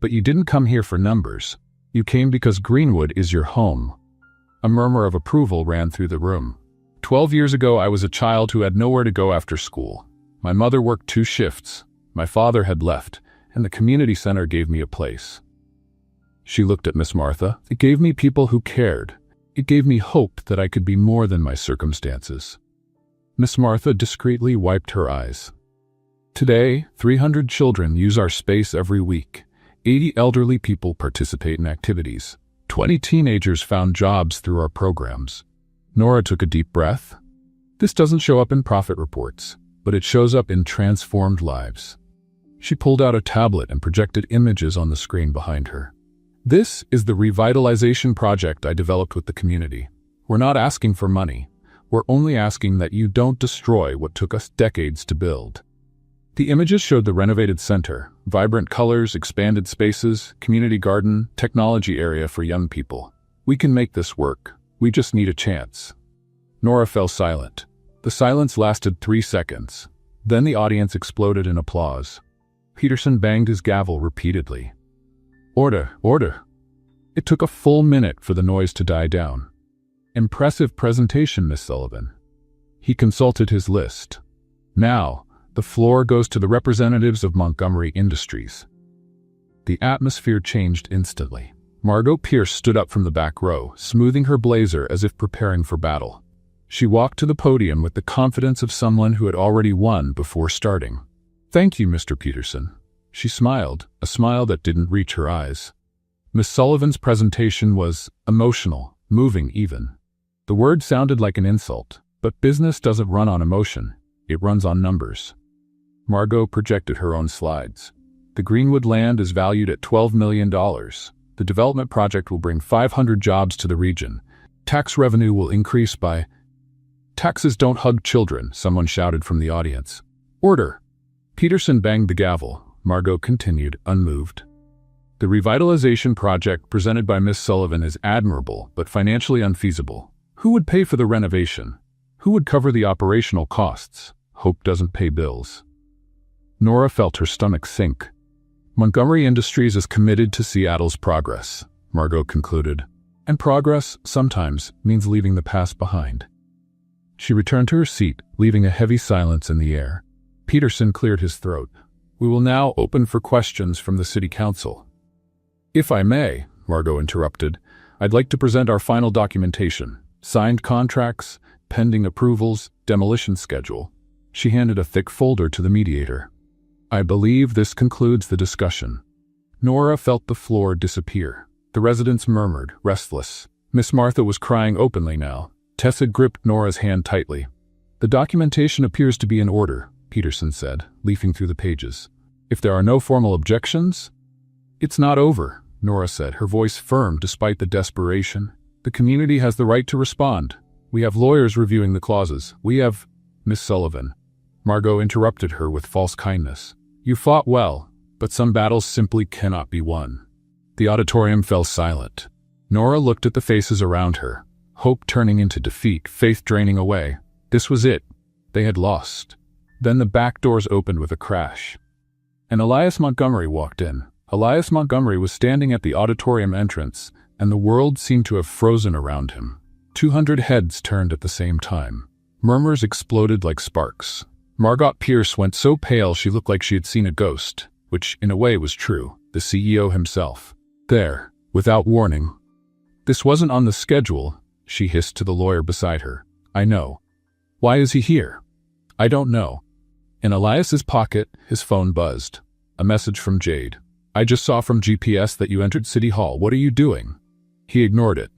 "But you didn't come here for numbers. You came because Greenwood is your home." A murmur of approval ran through the room. 12 years ago, I was a child who had nowhere to go after school. My mother worked 2 shifts. My father had left, and the community center gave me a place. She looked at Miss Martha. "It gave me people who cared. It gave me hope that I could be more than my circumstances." Miss Martha discreetly wiped her eyes. "Today, 300 children use our space every week. 80 elderly people participate in activities. 20 teenagers found jobs through our programs." Nora took a deep breath. "This doesn't show up in profit reports, but it shows up in transformed lives." She pulled out a tablet and projected images on the screen behind her. "This is the revitalization project I developed with the community. We're not asking for money. We're only asking that you don't destroy what took us decades to build." The images showed the renovated center, vibrant colors, expanded spaces, community garden, technology area for young people. "We can make this work. We just need a chance." Nora fell silent. The silence lasted 3 seconds. Then the audience exploded in applause. Peterson banged his gavel repeatedly. "Order, order." It took a full minute for the noise to die down. "Impressive presentation, Miss Sullivan." He consulted his list. "Now, the floor goes to the representatives of Montgomery Industries." The atmosphere changed instantly. Margot Pierce stood up from the back row, smoothing her blazer as if preparing for battle. She walked to the podium with the confidence of someone who had already won before starting. "Thank you, Mr. Peterson." She smiled, a smile that didn't reach her eyes. Miss Sullivan's presentation was emotional, moving even. The word sounded like an insult, but business doesn't run on emotion. It runs on numbers. Margot projected her own slides. "The Greenwood land is valued at $12 million. The development project will bring 500 jobs to the region. Tax revenue will increase by—" "Taxes don't hug children," someone shouted from the audience. "Order." Peterson banged the gavel. Margot continued, unmoved. "The revitalization project presented by Miss Sullivan is admirable, but financially unfeasible. Who would pay for the renovation? Who would cover the operational costs? Hope doesn't pay bills. Nora felt her stomach sink. Montgomery Industries is committed to Seattle's progress, Margot concluded. And progress, sometimes, means leaving the past behind. She returned to her seat, leaving a heavy silence in the air. Peterson cleared his throat. We will now open for questions from the City Council. If I may, Margot interrupted, I'd like to present our final documentation. Signed contracts, pending approvals, demolition schedule. She handed a thick folder to the mediator. I believe this concludes the discussion. Nora felt the floor disappear. The residents murmured, restless. Miss Martha was crying openly now. Tessa gripped Nora's hand tightly. The documentation appears to be in order, Peterson said, leafing through the pages. If there are no formal objections? It's not over, Nora said, her voice firm despite the desperation. The community has the right to respond. We have lawyers reviewing the clauses. We have... Miss Sullivan. Margot interrupted her with false kindness. You fought well, but some battles simply cannot be won. The auditorium fell silent. Nora looked at the faces around her, hope turning into defeat, faith draining away. This was it. They had lost. Then the back doors opened with a crash. And Elias Montgomery walked in. Elias Montgomery was standing at the auditorium entrance, and the world seemed to have frozen around him. 200 heads turned at the same time. Murmurs exploded like sparks. Margot Pierce went so pale she looked like she had seen a ghost, which in a way was true, the CEO himself. There, without warning. This wasn't on the schedule, she hissed to the lawyer beside her. I know. Why is he here? I don't know. In Elias's pocket, his phone buzzed. A message from Jade. I just saw from GPS that you entered City Hall. What are you doing? He ignored it.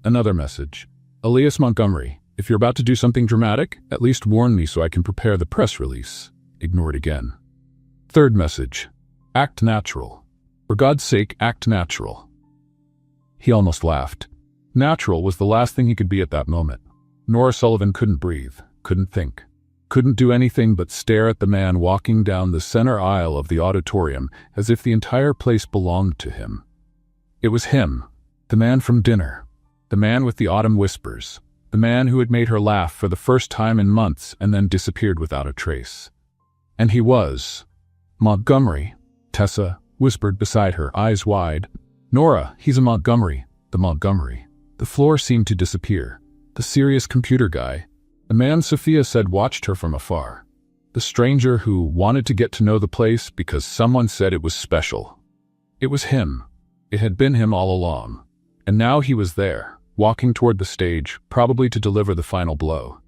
Another message. Elias Montgomery, if you're about to do something dramatic, at least warn me so I can prepare the press release. Ignored again. Third message. Act natural. For God's sake, act natural. He almost laughed. Natural was the last thing he could be at that moment. Nora Sullivan couldn't breathe, couldn't think, couldn't do anything but stare at the man walking down the center aisle of the auditorium as if the entire place belonged to him. It was him, the man from dinner, the man with the autumn whispers, the man who had made her laugh for the first time in months and then disappeared without a trace. And he was Montgomery, Tessa whispered beside her, eyes wide. Nora, he's a Montgomery. The Montgomery. The floor seemed to disappear. The serious computer guy. The man Sophia said watched her from afar. The stranger who wanted to get to know the place because someone said it was special. It was him. It had been him all along. And now he was there, walking toward the stage, probably to deliver the final blow.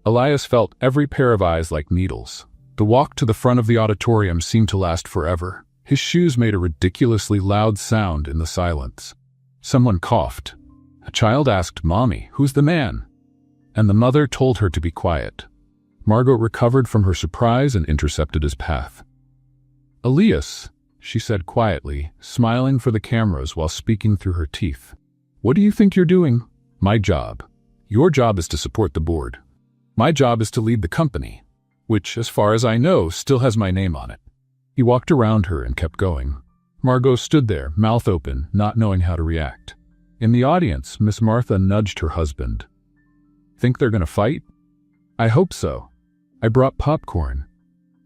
Elias felt every pair of eyes like needles. The walk to the front of the auditorium seemed to last forever. His shoes made a ridiculously loud sound in the silence. Someone coughed. A child asked, Mommy, who's the man? And the mother told her to be quiet. Margot recovered from her surprise and intercepted his path. Elias, she said quietly, smiling for the cameras while speaking through her teeth. What do you think you're doing? My job. Your job is to support the board. My job is to lead the company, which, as far as I know, still has my name on it. He walked around her and kept going. Margot stood there, mouth open, not knowing how to react. In the audience, Miss Martha nudged her husband. Think they're gonna fight? I hope so. I brought popcorn.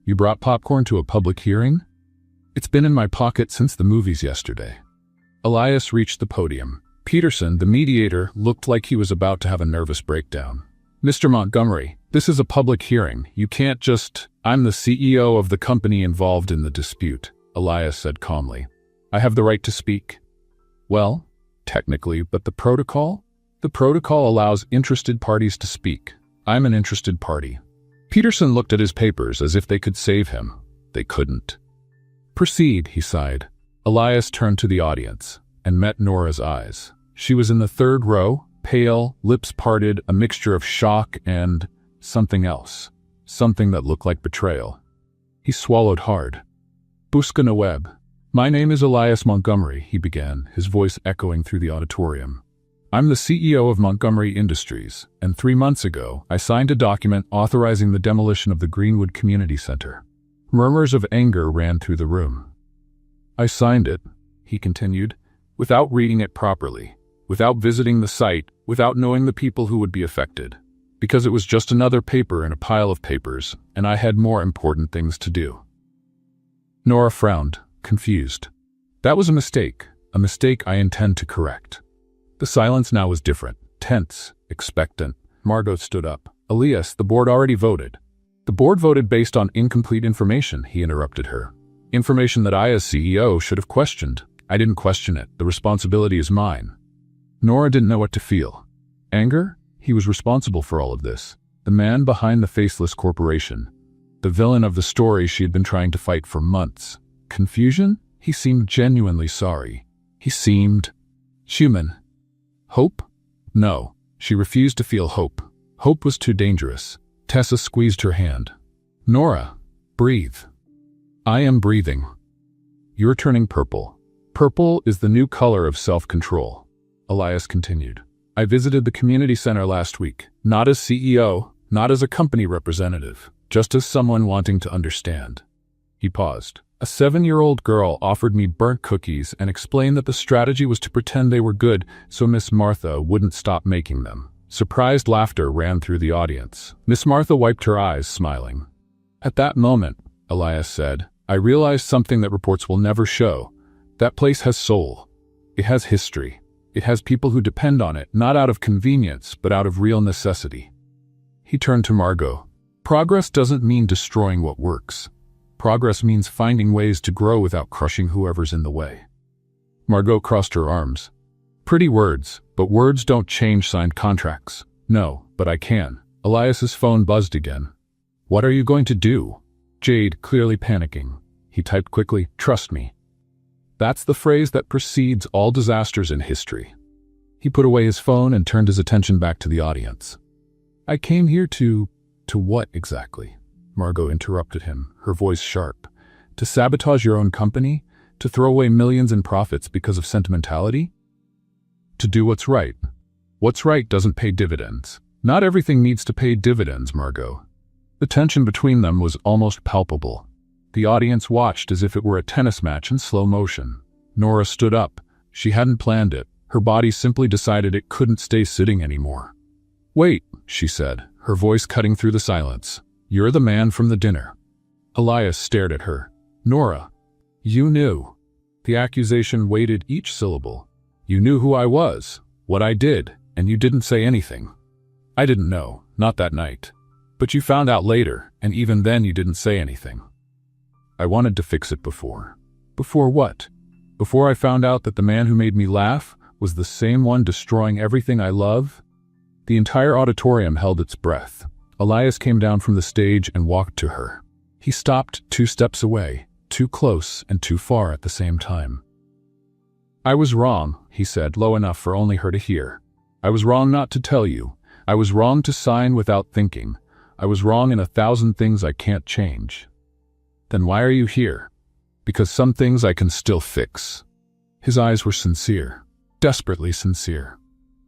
You brought popcorn to a public hearing? It's been in my pocket since the movies yesterday. Elias reached the podium. Peterson, the mediator, looked like he was about to have a nervous breakdown. Mr. Montgomery, this is a public hearing. You can't just... I'm the CEO of the company involved in the dispute, Elias said calmly. I have the right to speak. Well, technically, but the protocol? The protocol allows interested parties to speak. I'm an interested party. Peterson looked at his papers as if they could save him. They couldn't. Proceed, he sighed. Elias turned to the audience and met Nora's eyes. She was in the third row, pale, lips parted, a mixture of shock and something else. Something that looked like betrayal. He swallowed hard. Busca na web. My name is Elias Montgomery, he began, his voice echoing through the auditorium. I'm the CEO of Montgomery Industries, and 3 months ago, I signed a document authorizing the demolition of the Greenwood Community Center. Murmurs of anger ran through the room. I signed it, he continued, without reading it properly, without visiting the site, without knowing the people who would be affected. Because it was just another paper in a pile of papers, and I had more important things to do. Nora frowned, confused. That was a mistake I intend to correct. The silence now was different, tense, expectant. Margot stood up. Elias, the board already voted. The board voted based on incomplete information, he interrupted her. Information that I, as CEO, should have questioned. I didn't question it. The responsibility is mine. Nora didn't know what to feel. Anger? He was responsible for all of this. The man behind the faceless corporation. The villain of the story she had been trying to fight for months. Confusion? He seemed genuinely sorry. He seemed human. Hope? No. She refused to feel hope. Hope was too dangerous. Tessa squeezed her hand. Nora, breathe. I am breathing. You're turning purple. Purple is the new color of self-control. Elias continued. I visited the community center last week, not as CEO, not as a company representative, just as someone wanting to understand. He paused. A 7-year-old girl offered me burnt cookies and explained that the strategy was to pretend they were good so Miss Martha wouldn't stop making them. Surprised laughter ran through the audience. Miss Martha wiped her eyes, smiling. At that moment, Elias said, I realized something that reports will never show. That place has soul. It has history. It has people who depend on it, not out of convenience, but out of real necessity. He turned to Margot. Progress doesn't mean destroying what works. Progress means finding ways to grow without crushing whoever's in the way. Margot crossed her arms. Pretty words, but words don't change signed contracts. No, but I can. Elias's phone buzzed again. What are you going to do? Jade, clearly panicking. He typed quickly, trust me. That's the phrase that precedes all disasters in history. He put away his phone and turned his attention back to the audience. I came here to what exactly? Margot interrupted him, her voice sharp. To sabotage your own company? To throw away millions in profits because of sentimentality? To do what's right. What's right doesn't pay dividends. Not everything needs to pay dividends, Margot. The tension between them was almost palpable. The audience watched as if it were a tennis match in slow motion. Nora stood up. She hadn't planned it. Her body simply decided it couldn't stay sitting anymore. Wait, she said, her voice cutting through the silence. You're the man from the dinner. Elias stared at her. Nora, you knew. The accusation weighted each syllable. You knew who I was, what I did, and you didn't say anything. I didn't know, not that night. But you found out later, and even then you didn't say anything. I wanted to fix it before. Before what? Before I found out that the man who made me laugh was the same one destroying everything I love? The entire auditorium held its breath. Elias came down from the stage and walked to her. He stopped 2 steps away, too close and too far at the same time. I was wrong, he said, low enough for only her to hear. I was wrong not to tell you. I was wrong to sign without thinking. I was wrong in 1,000 things I can't change. Then why are you here? Because some things I can still fix. His eyes were sincere, desperately sincere.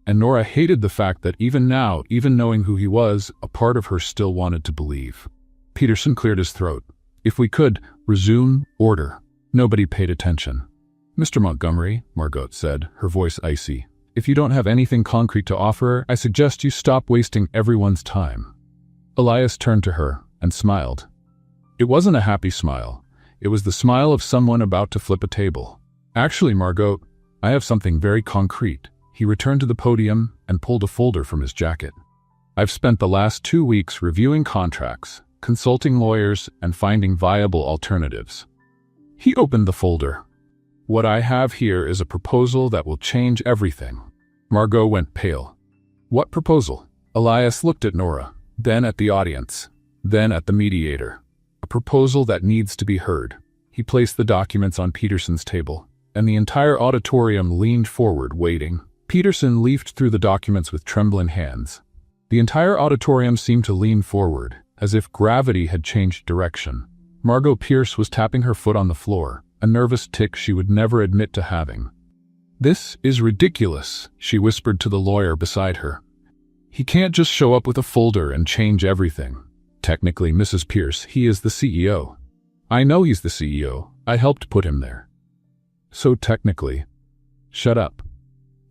And Nora hated the fact that even now, even knowing who he was, a part of her still wanted to believe. Peterson cleared his throat. If we could, resume order. Nobody paid attention. Mr. Montgomery, Margot said, her voice icy. If you don't have anything concrete to offer, I suggest you stop wasting everyone's time. Elias turned to her and smiled. It wasn't a happy smile. It was the smile of someone about to flip a table. Actually, Margot, I have something very concrete. He returned to the podium and pulled a folder from his jacket. I've spent the last 2 weeks reviewing contracts, consulting lawyers, and finding viable alternatives. He opened the folder. What I have here is a proposal that will change everything. Margot went pale. What proposal? Elias looked at Nora, then at the audience, then at the mediator. A proposal that needs to be heard. He placed the documents on Peterson's table, and the entire auditorium leaned forward, waiting. Peterson leafed through the documents with trembling hands. The entire auditorium seemed to lean forward, as if gravity had changed direction. Margot Pierce was tapping her foot on the floor, a nervous tic she would never admit to having. This is ridiculous, she whispered to the lawyer beside her. He can't just show up with a folder and change everything. Technically, Mrs. Pierce, he is the CEO. I know he's the CEO. I helped put him there. So technically. Shut up.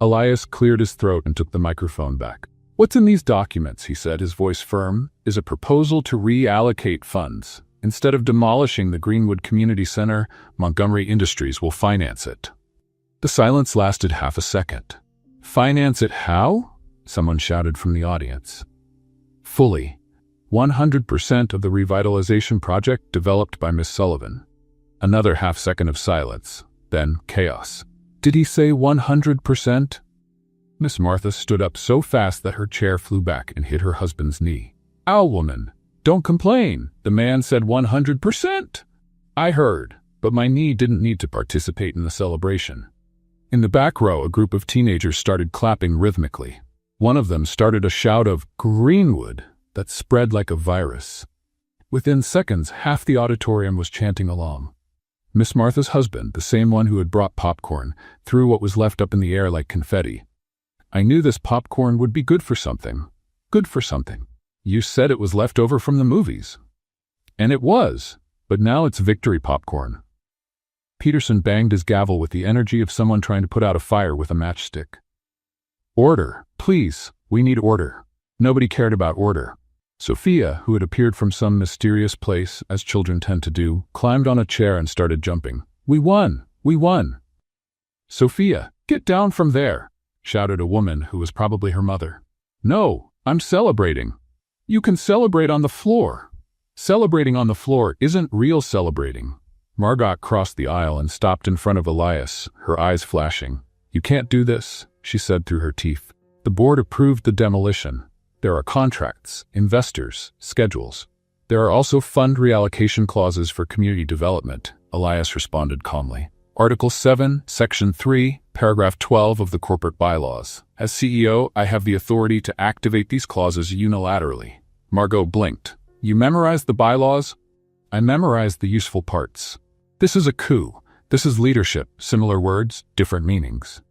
Elias cleared his throat and took the microphone back. What's in these documents, he said, his voice firm, is a proposal to reallocate funds. Instead of demolishing the Greenwood Community Center, Montgomery Industries will finance it. The silence lasted half a second. Finance it how? Someone shouted from the audience. Fully. 100% of the revitalization project developed by Miss Sullivan. Another half-second of silence, then chaos. Did he say 100%? Miss Martha stood up so fast that her chair flew back and hit her husband's knee. Ow, woman, don't complain. The man said 100%. I heard, but my knee didn't need to participate in the celebration. In the back row, a group of teenagers started clapping rhythmically. One of them started a shout of Greenwood that spread like a virus. Within seconds, half the auditorium was chanting along. Miss Martha's husband, the same one who had brought popcorn, threw what was left up in the air like confetti. I knew this popcorn would be good for something. Good for something. You said it was left over from the movies. And it was, but now it's victory popcorn. Peterson banged his gavel with the energy of someone trying to put out a fire with a matchstick. Order, please, we need order. Nobody cared about order. Sophia, who had appeared from some mysterious place, as children tend to do, climbed on a chair and started jumping. We won! We won! Sophia, get down from there! Shouted a woman who was probably her mother. No, I'm celebrating. You can celebrate on the floor. Celebrating on the floor isn't real celebrating. Margot crossed the aisle and stopped in front of Elias, her eyes flashing. You can't do this, she said through her teeth. The board approved the demolition. There are contracts, investors, schedules. There are also fund reallocation clauses for community development, Elias responded calmly. Article 7, Section 3, Paragraph 12 of the corporate bylaws. As CEO, I have the authority to activate these clauses unilaterally. Margot blinked. You memorized the bylaws? I memorized the useful parts. This is a coup. This is leadership. Similar words, different meanings.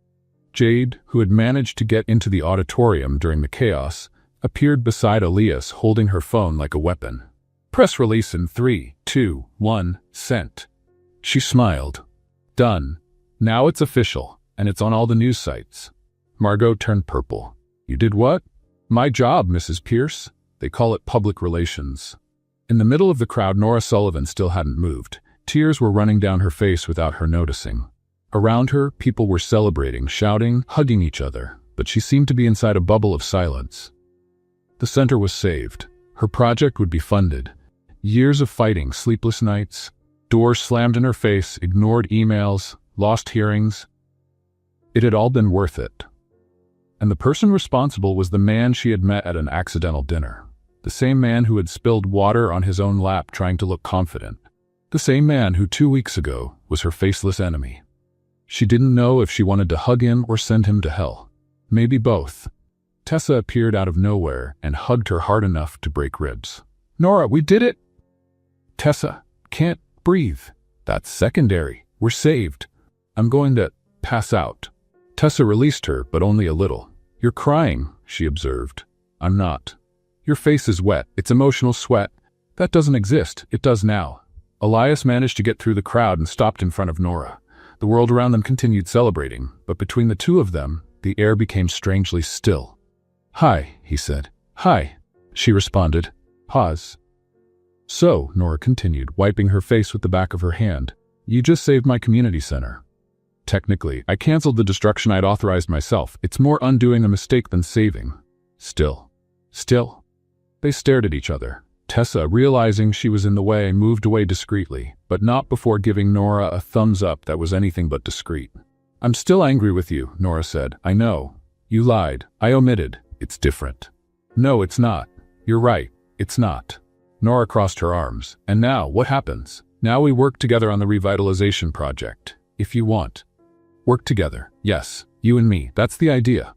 Jade, who had managed to get into the auditorium during the chaos, appeared beside Elias holding her phone like a weapon. Press release in 3, 2, 1, sent. She smiled. Done. Now it's official, and it's on all the news sites. Margot turned purple. You did what? My job, Mrs. Pierce. They call it public relations. In the middle of the crowd, Nora Sullivan still hadn't moved. Tears were running down her face without her noticing. Around her, people were celebrating, shouting, hugging each other, but she seemed to be inside a bubble of silence. The center was saved. Her project would be funded. Years of fighting, sleepless nights, doors slammed in her face, ignored emails, lost hearings. It had all been worth it. And the person responsible was the man she had met at an accidental dinner. The same man who had spilled water on his own lap trying to look confident. The same man who 2 weeks ago was her faceless enemy. She didn't know if she wanted to hug him or send him to hell. Maybe both. Tessa appeared out of nowhere and hugged her hard enough to break ribs. Nora, we did it! Tessa, can't breathe. That's secondary. We're saved. I'm going to pass out. Tessa released her, but only a little. You're crying, she observed. I'm not. Your face is wet. It's emotional sweat. That doesn't exist. It does now. Elias managed to get through the crowd and stopped in front of Nora. The world around them continued celebrating, but between the two of them, the air became strangely still. Hi, he said. Hi, she responded. Pause. So, Nora continued, wiping her face with the back of her hand, you just saved my community center. Technically, I canceled the destruction I'd authorized myself. It's more undoing a mistake than saving. Still. They stared at each other. Tessa, realizing she was in the way, moved away discreetly, but not before giving Nora a thumbs up that was anything but discreet. I'm still angry with you, Nora said. I know. You lied. I omitted. It's different. No, it's not. You're right. It's not. Nora crossed her arms. And now, what happens? Now we work together on the revitalization project. If you want. Work together. Yes, you and me. That's the idea.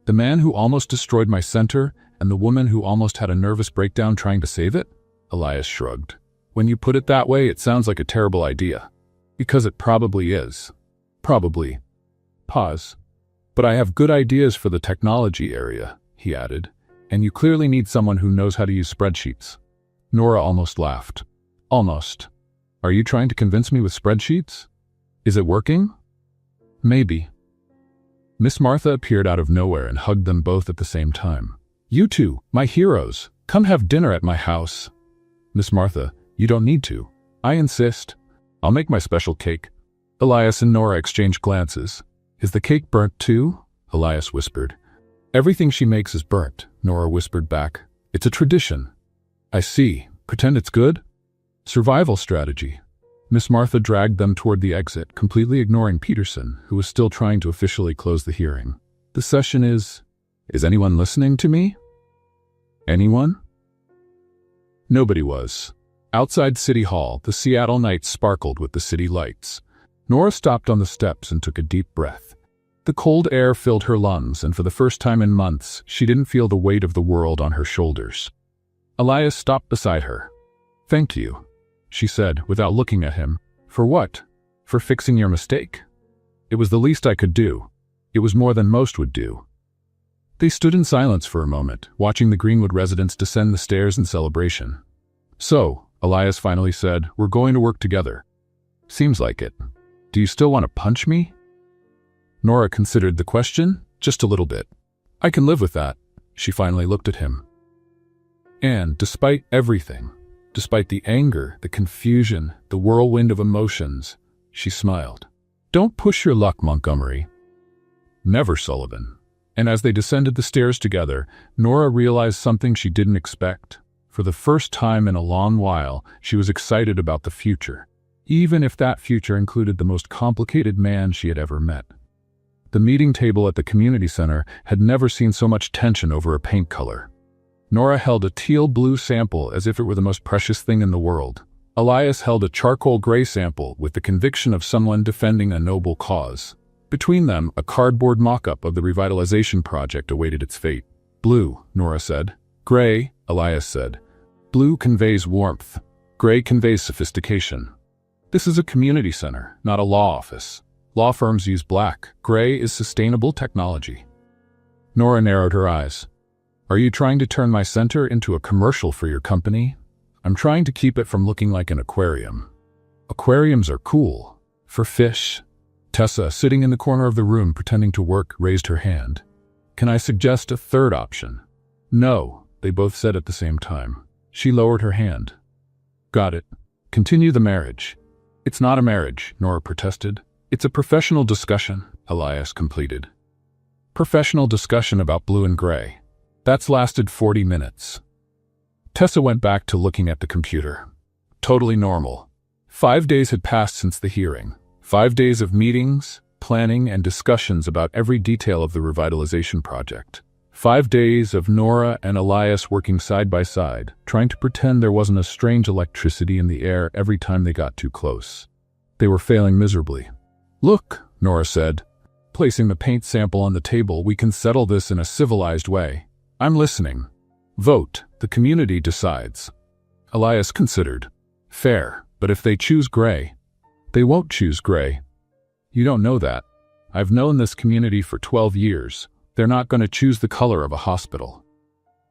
The man who almost destroyed my center and the woman who almost had a nervous breakdown trying to save it? Elias shrugged. When you put it that way, it sounds like a terrible idea. Because it probably is. Probably. Pause. But I have good ideas for the technology area, he added. And you clearly need someone who knows how to use spreadsheets. Nora almost laughed. Almost. Are you trying to convince me with spreadsheets? Is it working? Maybe. Miss Martha appeared out of nowhere and hugged them both at the same time. "You two, my heroes, come have dinner at my house." "Miss Martha, you don't need to. I insist. I'll make my special cake." Elias and Nora exchanged glances. "Is the cake burnt too?" Elias whispered. "Everything she makes is burnt," Nora whispered back. "It's a tradition." "I see. Pretend it's good?" "Survival strategy." Miss Martha dragged them toward the exit, completely ignoring Peterson, who was still trying to officially close the hearing. "The session is anyone listening to me?" Anyone? Nobody was. Outside City Hall, the Seattle night sparkled with the city lights. Nora stopped on the steps and took a deep breath. The cold air filled her lungs, and for the first time in months, she didn't feel the weight of the world on her shoulders. Elias stopped beside her. "Thank you," she said, without looking at him. "For what? For fixing your mistake?" "It was the least I could do. It was more than most would do." They stood in silence for a moment, watching the Greenwood residents descend the stairs in celebration. "So," Elias finally said, "we're going to work together." "Seems like it. Do you still want to punch me?" Nora considered the question, just a little bit. "I can live with that." She finally looked at him. And despite everything, despite the anger, the confusion, the whirlwind of emotions, she smiled. "Don't push your luck, Montgomery." "Never, Sullivan." And as they descended the stairs together, Nora realized something she didn't expect. For the first time in a long while, she was excited about the future, even if that future included the most complicated man she had ever met. The meeting table at the community center had never seen so much tension over a paint color. Nora held a teal-blue sample as if it were the most precious thing in the world. Elias held a charcoal-gray sample with the conviction of someone defending a noble cause. Between them, a cardboard mock-up of the revitalization project awaited its fate. "Blue," Nora said. "Gray," Elias said. "Blue conveys warmth. Gray conveys sophistication. This is a community center, not a law office. Law firms use black. Gray is sustainable technology." Nora narrowed her eyes. "Are you trying to turn my center into a commercial for your company?" "I'm trying to keep it from looking like an aquarium." "Aquariums are cool. For fish." Tessa, sitting in the corner of the room pretending to work, raised her hand. "Can I suggest a third option?" "No," they both said at the same time. She lowered her hand. "Got it. Continue the marriage." "It's not a marriage," Nora protested. "It's a professional discussion," Elias completed. "Professional discussion about blue and gray. That's lasted 40 minutes. Tessa went back to looking at the computer. Totally normal. 5 days had passed since the hearing. 5 days of meetings, planning, and discussions about every detail of the revitalization project. 5 days of Nora and Elias working side by side, trying to pretend there wasn't a strange electricity in the air every time they got too close. They were failing miserably. "Look," Nora said, placing the paint sample on the table, "we can settle this in a civilized way." "I'm listening." "Vote. The community decides." Elias considered. "Fair, but if they choose gray..." "They won't choose gray." "You don't know that. I've known this community for 12 years. They're not going to choose the color of a hospital.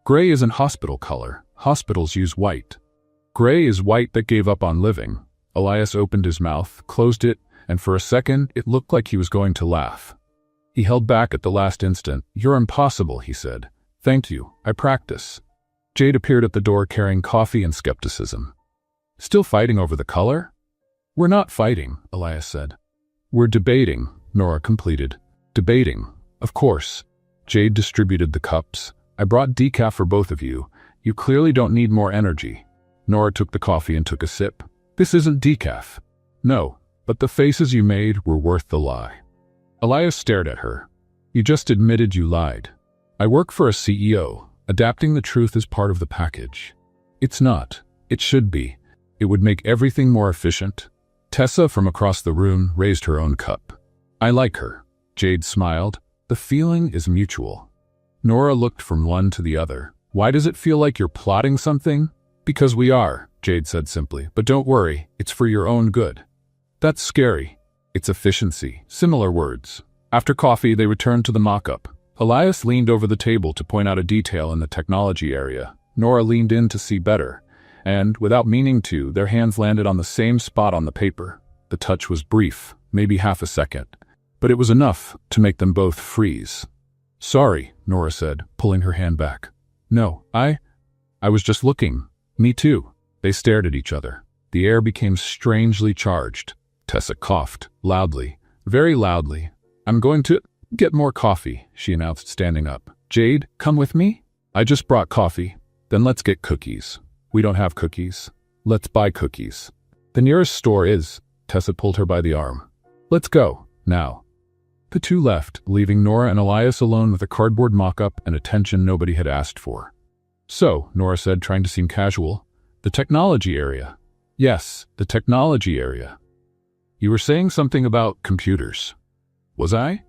Gray isn't hospital color. Hospitals use white. Gray is white that gave up on living." Elias opened his mouth, closed it, and for a second it looked like he was going to laugh. He held back at the last instant. "You're impossible," he said. "Thank you. I practice." Jade appeared at the door carrying coffee and skepticism. "Still fighting over the color?" "We're not fighting," Elias said. "We're debating," Nora completed. "Debating. Of course." Jade distributed the cups. "I brought decaf for both of you. You clearly don't need more energy." Nora took the coffee and took a sip. "This isn't decaf." "No, but the faces you made were worth the lie." Elias stared at her. "You just admitted you lied." "I work for a CEO. Adapting the truth is part of the package." "It's not. It should be. It would make everything more efficient." Tessa, from across the room, raised her own cup. "I like her." Jade smiled. "The feeling is mutual." Nora looked from one to the other. "Why does it feel like you're plotting something?" "Because we are," Jade said simply. "But don't worry, it's for your own good." "That's scary." "It's efficiency." Similar words. After coffee, they returned to the mock-up. Elias leaned over the table to point out a detail in the technology area. Nora leaned in to see better. And, without meaning to, their hands landed on the same spot on the paper. The touch was brief, maybe half a second. but it was enough to make them both freeze. "Sorry," Nora said, pulling her hand back. "No, I was just looking." "Me too." They stared at each other. The air became strangely charged. Tessa coughed, loudly, very loudly. "I'm going to get more coffee," she announced, standing up. "Jade, come with me?" "I just brought coffee." "Then let's get cookies." "We don't have cookies." "Let's buy cookies." "The nearest store is." Tessa pulled her by the arm. "Let's go, now." The two left, leaving Nora and Elias alone with a cardboard mock-up and attention nobody had asked for. "So," Nora said, trying to seem casual, "the technology area." "Yes, the technology area." "You were saying something about computers." "Was I?"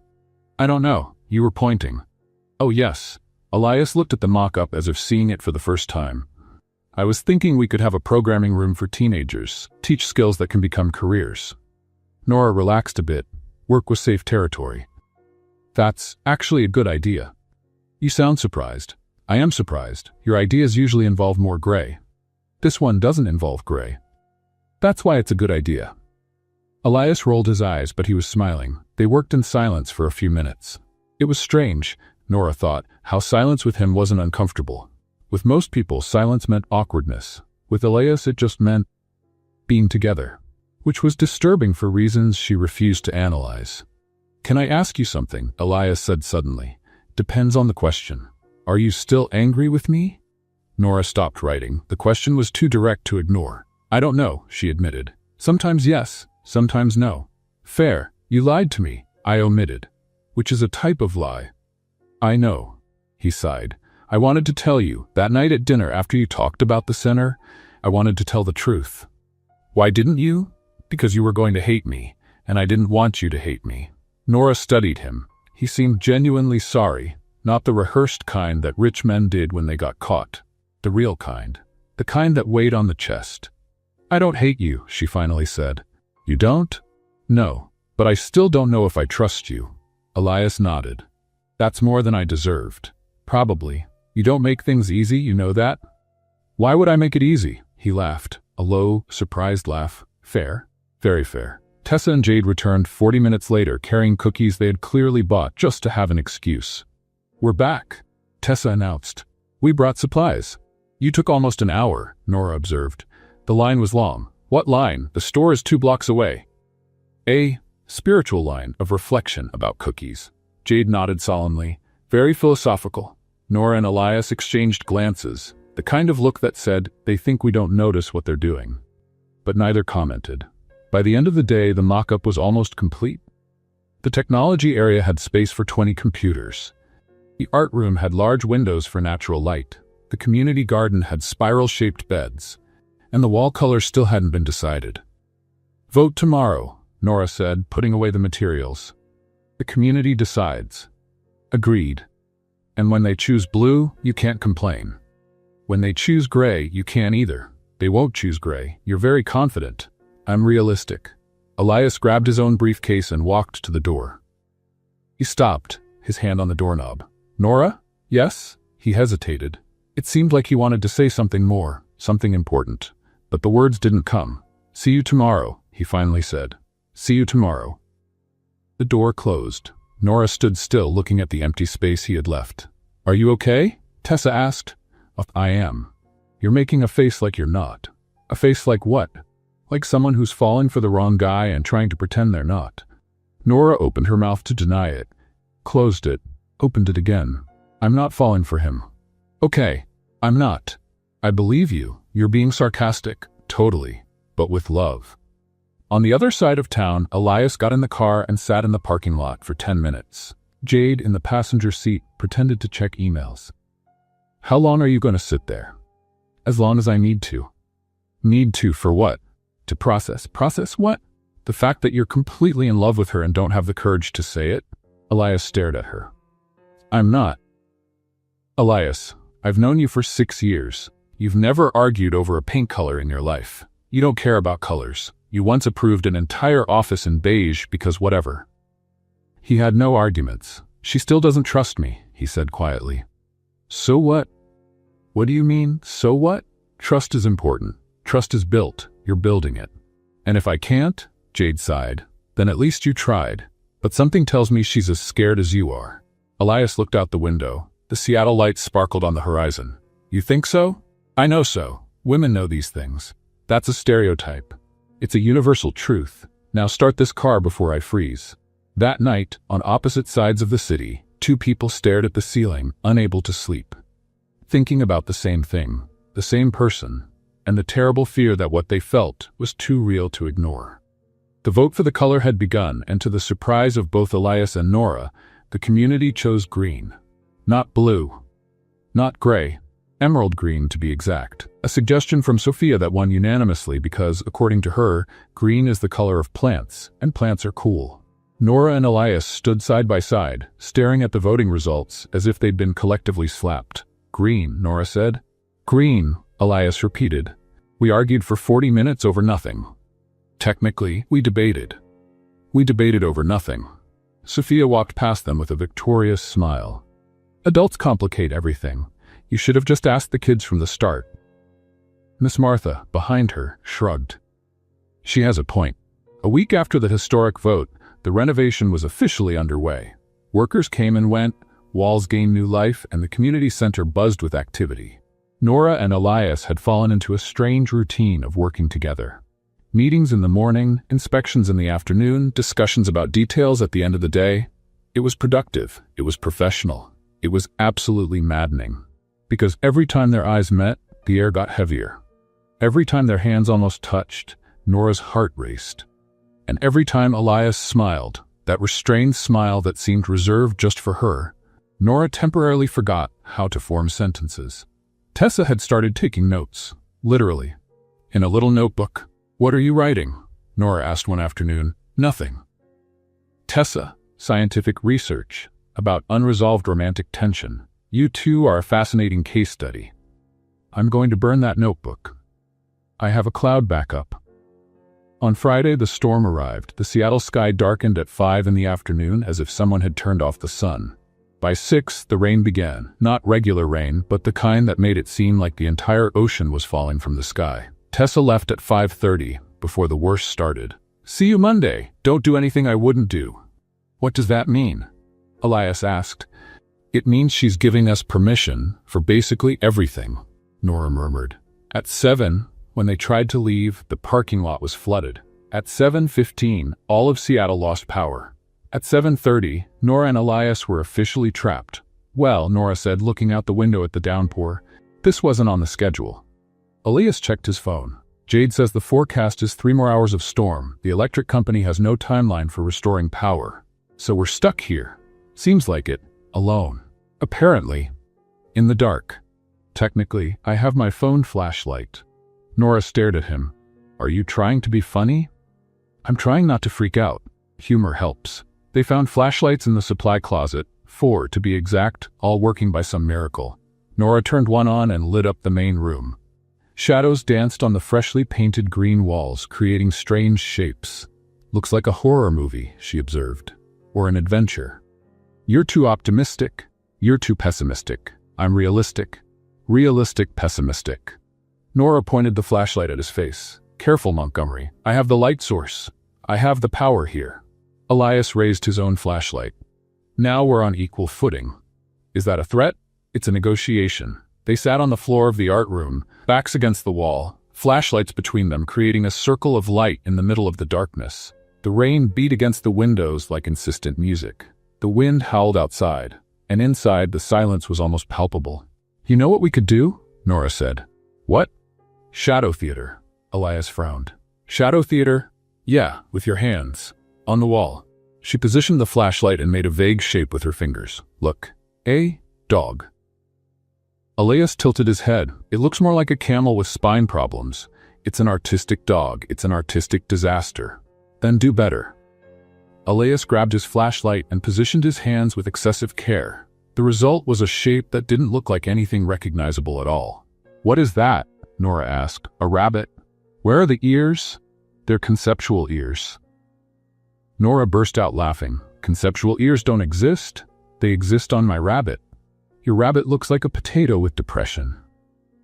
"I don't know. You were pointing." "Oh yes." Elias looked at the mock-up as if seeing it for the first time. "I was thinking we could have a programming room for teenagers, teach skills that can become careers." Nora relaxed a bit. Work was safe territory. "That's actually a good idea." "You sound surprised." "I am surprised. Your ideas usually involve more gray." "This one doesn't involve gray." "That's why it's a good idea." Elias rolled his eyes, but he was smiling. They worked in silence for a few minutes. It was strange, Nora thought, how silence with him wasn't uncomfortable. With most people, silence meant awkwardness. With Elias, it just meant being together, which was disturbing for reasons she refused to analyze. "Can I ask you something?" Elias said suddenly. "Depends on the question. Are you still angry with me?" Nora stopped writing. The question was too direct to ignore. "I don't know," she admitted. "Sometimes yes, sometimes no." "Fair. You lied to me." "I omitted." "Which is a type of lie." "I know." He sighed. "I wanted to tell you, that night at dinner after you talked about the center, I wanted to tell the truth." "Why didn't you?" "Because you were going to hate me, and I didn't want you to hate me." Nora studied him. He seemed genuinely sorry, not the rehearsed kind that rich men did when they got caught. The real kind. The kind that weighed on the chest. "I don't hate you," she finally said. "You don't?" "No. But I still don't know if I trust you." Elias nodded. "That's more than I deserved." "Probably. You don't make things easy, you know that?" "Why would I make it easy?" He laughed, a low, surprised laugh. "Fair. Very fair." Tessa and Jade returned 40 minutes later, carrying cookies they had clearly bought just to have an excuse. "We're back," Tessa announced. "We brought supplies." "You took almost an hour," Nora observed. "The line was long." "What line? The store is 2 blocks away." "A spiritual line of reflection about cookies." Jade nodded solemnly. "Very philosophical." Nora and Elias exchanged glances, the kind of look that said, they think we don't notice what they're doing. But neither commented. By the end of the day, the mock-up was almost complete. The technology area had space for 20 computers. The art room had large windows for natural light. The community garden had spiral-shaped beds. And the wall color still hadn't been decided. "Vote tomorrow," Nora said, putting away the materials. "The community decides." Agreed. "And when they choose blue, you can't complain. When they choose gray, you can't either." "They won't choose gray. You're very confident." "I'm realistic." Elias grabbed his own briefcase and walked to the door. He stopped, his hand on the doorknob. "Nora?" "Yes?" He hesitated. It seemed like he wanted to say something more, something important. But the words didn't come. "See you tomorrow," he finally said. "See you tomorrow." The door closed. Nora stood still, looking at the empty space he had left. "Are you okay?" Tessa asked. "I am." "You're making a face like you're not." "A face like what?" "Like someone who's falling for the wrong guy and trying to pretend they're not." Nora opened her mouth to deny it, closed it, opened it again. "I'm not falling for him." "Okay, I'm not." "I believe you. You're being sarcastic." "Totally. But with love." On the other side of town, Elias got in the car and sat in the parking lot for 10 minutes. Jade, in the passenger seat, pretended to check emails. "How long are you going to sit there?" "As long as I need to." "Need to for what?" "To process." "Process what?" "The fact that you're completely in love with her and don't have the courage to say it." Elias stared at her. "I'm not." "Elias, I've known you for 6 years. You've never argued over a paint color in your life. You don't care about colors. You once approved an entire office in beige because whatever." He had no arguments. "She still doesn't trust me," he said quietly. "So what?" "What do you mean, so what?" "Trust is important. Trust is built. You're building it." "And if I can't," Jade sighed, "then at least you tried." But something tells me she's as scared as you are. Elias looked out the window. The Seattle lights sparkled on the horizon. You think so? I know so. Women know these things. That's a stereotype. It's a universal truth. Now start this car before I freeze. That night, on opposite sides of the city, two people stared at the ceiling, unable to sleep. Thinking about the same thing, the same person, and the terrible fear that what they felt was too real to ignore. The vote for the color had begun, and to the surprise of both Elias and Nora, the community chose green. Not blue. Not gray. Emerald green, to be exact. A suggestion from Sophia that won unanimously because, according to her, green is the color of plants, and plants are cool. Nora and Elias stood side by side, staring at the voting results as if they'd been collectively slapped. Green, Nora said. Green, Elias repeated. We argued for 40 minutes over nothing. Technically, we debated. We debated over nothing. Sophia walked past them with a victorious smile. Adults complicate everything. You should have just asked the kids from the start. Miss Martha, behind her, shrugged. She has a point. A week after the historic vote, the renovation was officially underway. Workers came and went, walls gained new life, and the community center buzzed with activity. Nora and Elias had fallen into a strange routine of working together. Meetings in the morning, inspections in the afternoon, discussions about details at the end of the day. It was productive. It was professional. It was absolutely maddening. Because every time their eyes met, the air got heavier. Every time their hands almost touched, Nora's heart raced. And every time Elias smiled, that restrained smile that seemed reserved just for her, Nora temporarily forgot how to form sentences. Tessa had started taking notes, literally. In a little notebook. What are you writing? Nora asked one afternoon. Nothing. Tessa, scientific research about unresolved romantic tension. You two are a fascinating case study. I'm going to burn that notebook. I have a cloud backup. On Friday, the storm arrived. The Seattle sky darkened at 5 in the afternoon as if someone had turned off the sun. By 6, the rain began. Not regular rain, but the kind that made it seem like the entire ocean was falling from the sky. Tessa left at 5:30, before the worst started. See you Monday. Don't do anything I wouldn't do. What does that mean? Elias asked. It means she's giving us permission for basically everything, Nora murmured. At 7, when they tried to leave, the parking lot was flooded. At 7:15, all of Seattle lost power. At 7:30, Nora and Elias were officially trapped. Well, Nora said, looking out the window at the downpour, this wasn't on the schedule. Elias checked his phone. Jade says the forecast is 3 more hours of storm. The electric company has no timeline for restoring power. So we're stuck here. Seems like it. Alone. Apparently. In the dark. Technically, I have my phone flashlight. Nora stared at him. Are you trying to be funny? I'm trying not to freak out. Humor helps. They found flashlights in the supply closet, 4 to be exact, all working by some miracle. Nora turned one on and lit up the main room. Shadows danced on the freshly painted green walls, creating strange shapes. Looks like a horror movie, she observed. Or an adventure. You're too optimistic. You're too pessimistic. I'm realistic. Realistic, pessimistic. Nora pointed the flashlight at his face. Careful, Montgomery. I have the light source. I have the power here. Elias raised his own flashlight. Now we're on equal footing. Is that a threat? It's a negotiation. They sat on the floor of the art room, backs against the wall, flashlights between them creating a circle of light in the middle of the darkness. The rain beat against the windows like insistent music. The wind howled outside, and inside the silence was almost palpable. You know what we could do? Nora said. What? Shadow theater. Elias frowned. Shadow theater? Yeah, with your hands. On the wall. She positioned the flashlight and made a vague shape with her fingers. Look. A dog. Elias tilted his head. It looks more like a camel with spine problems. It's an artistic dog. It's an artistic disaster. Then do better. Elias grabbed his flashlight and positioned his hands with excessive care. The result was a shape that didn't look like anything recognizable at all. What is that? Nora asked. A rabbit? Where are the ears? They're conceptual ears. Nora burst out laughing. Conceptual ears don't exist. They exist on my rabbit. Your rabbit looks like a potato with depression.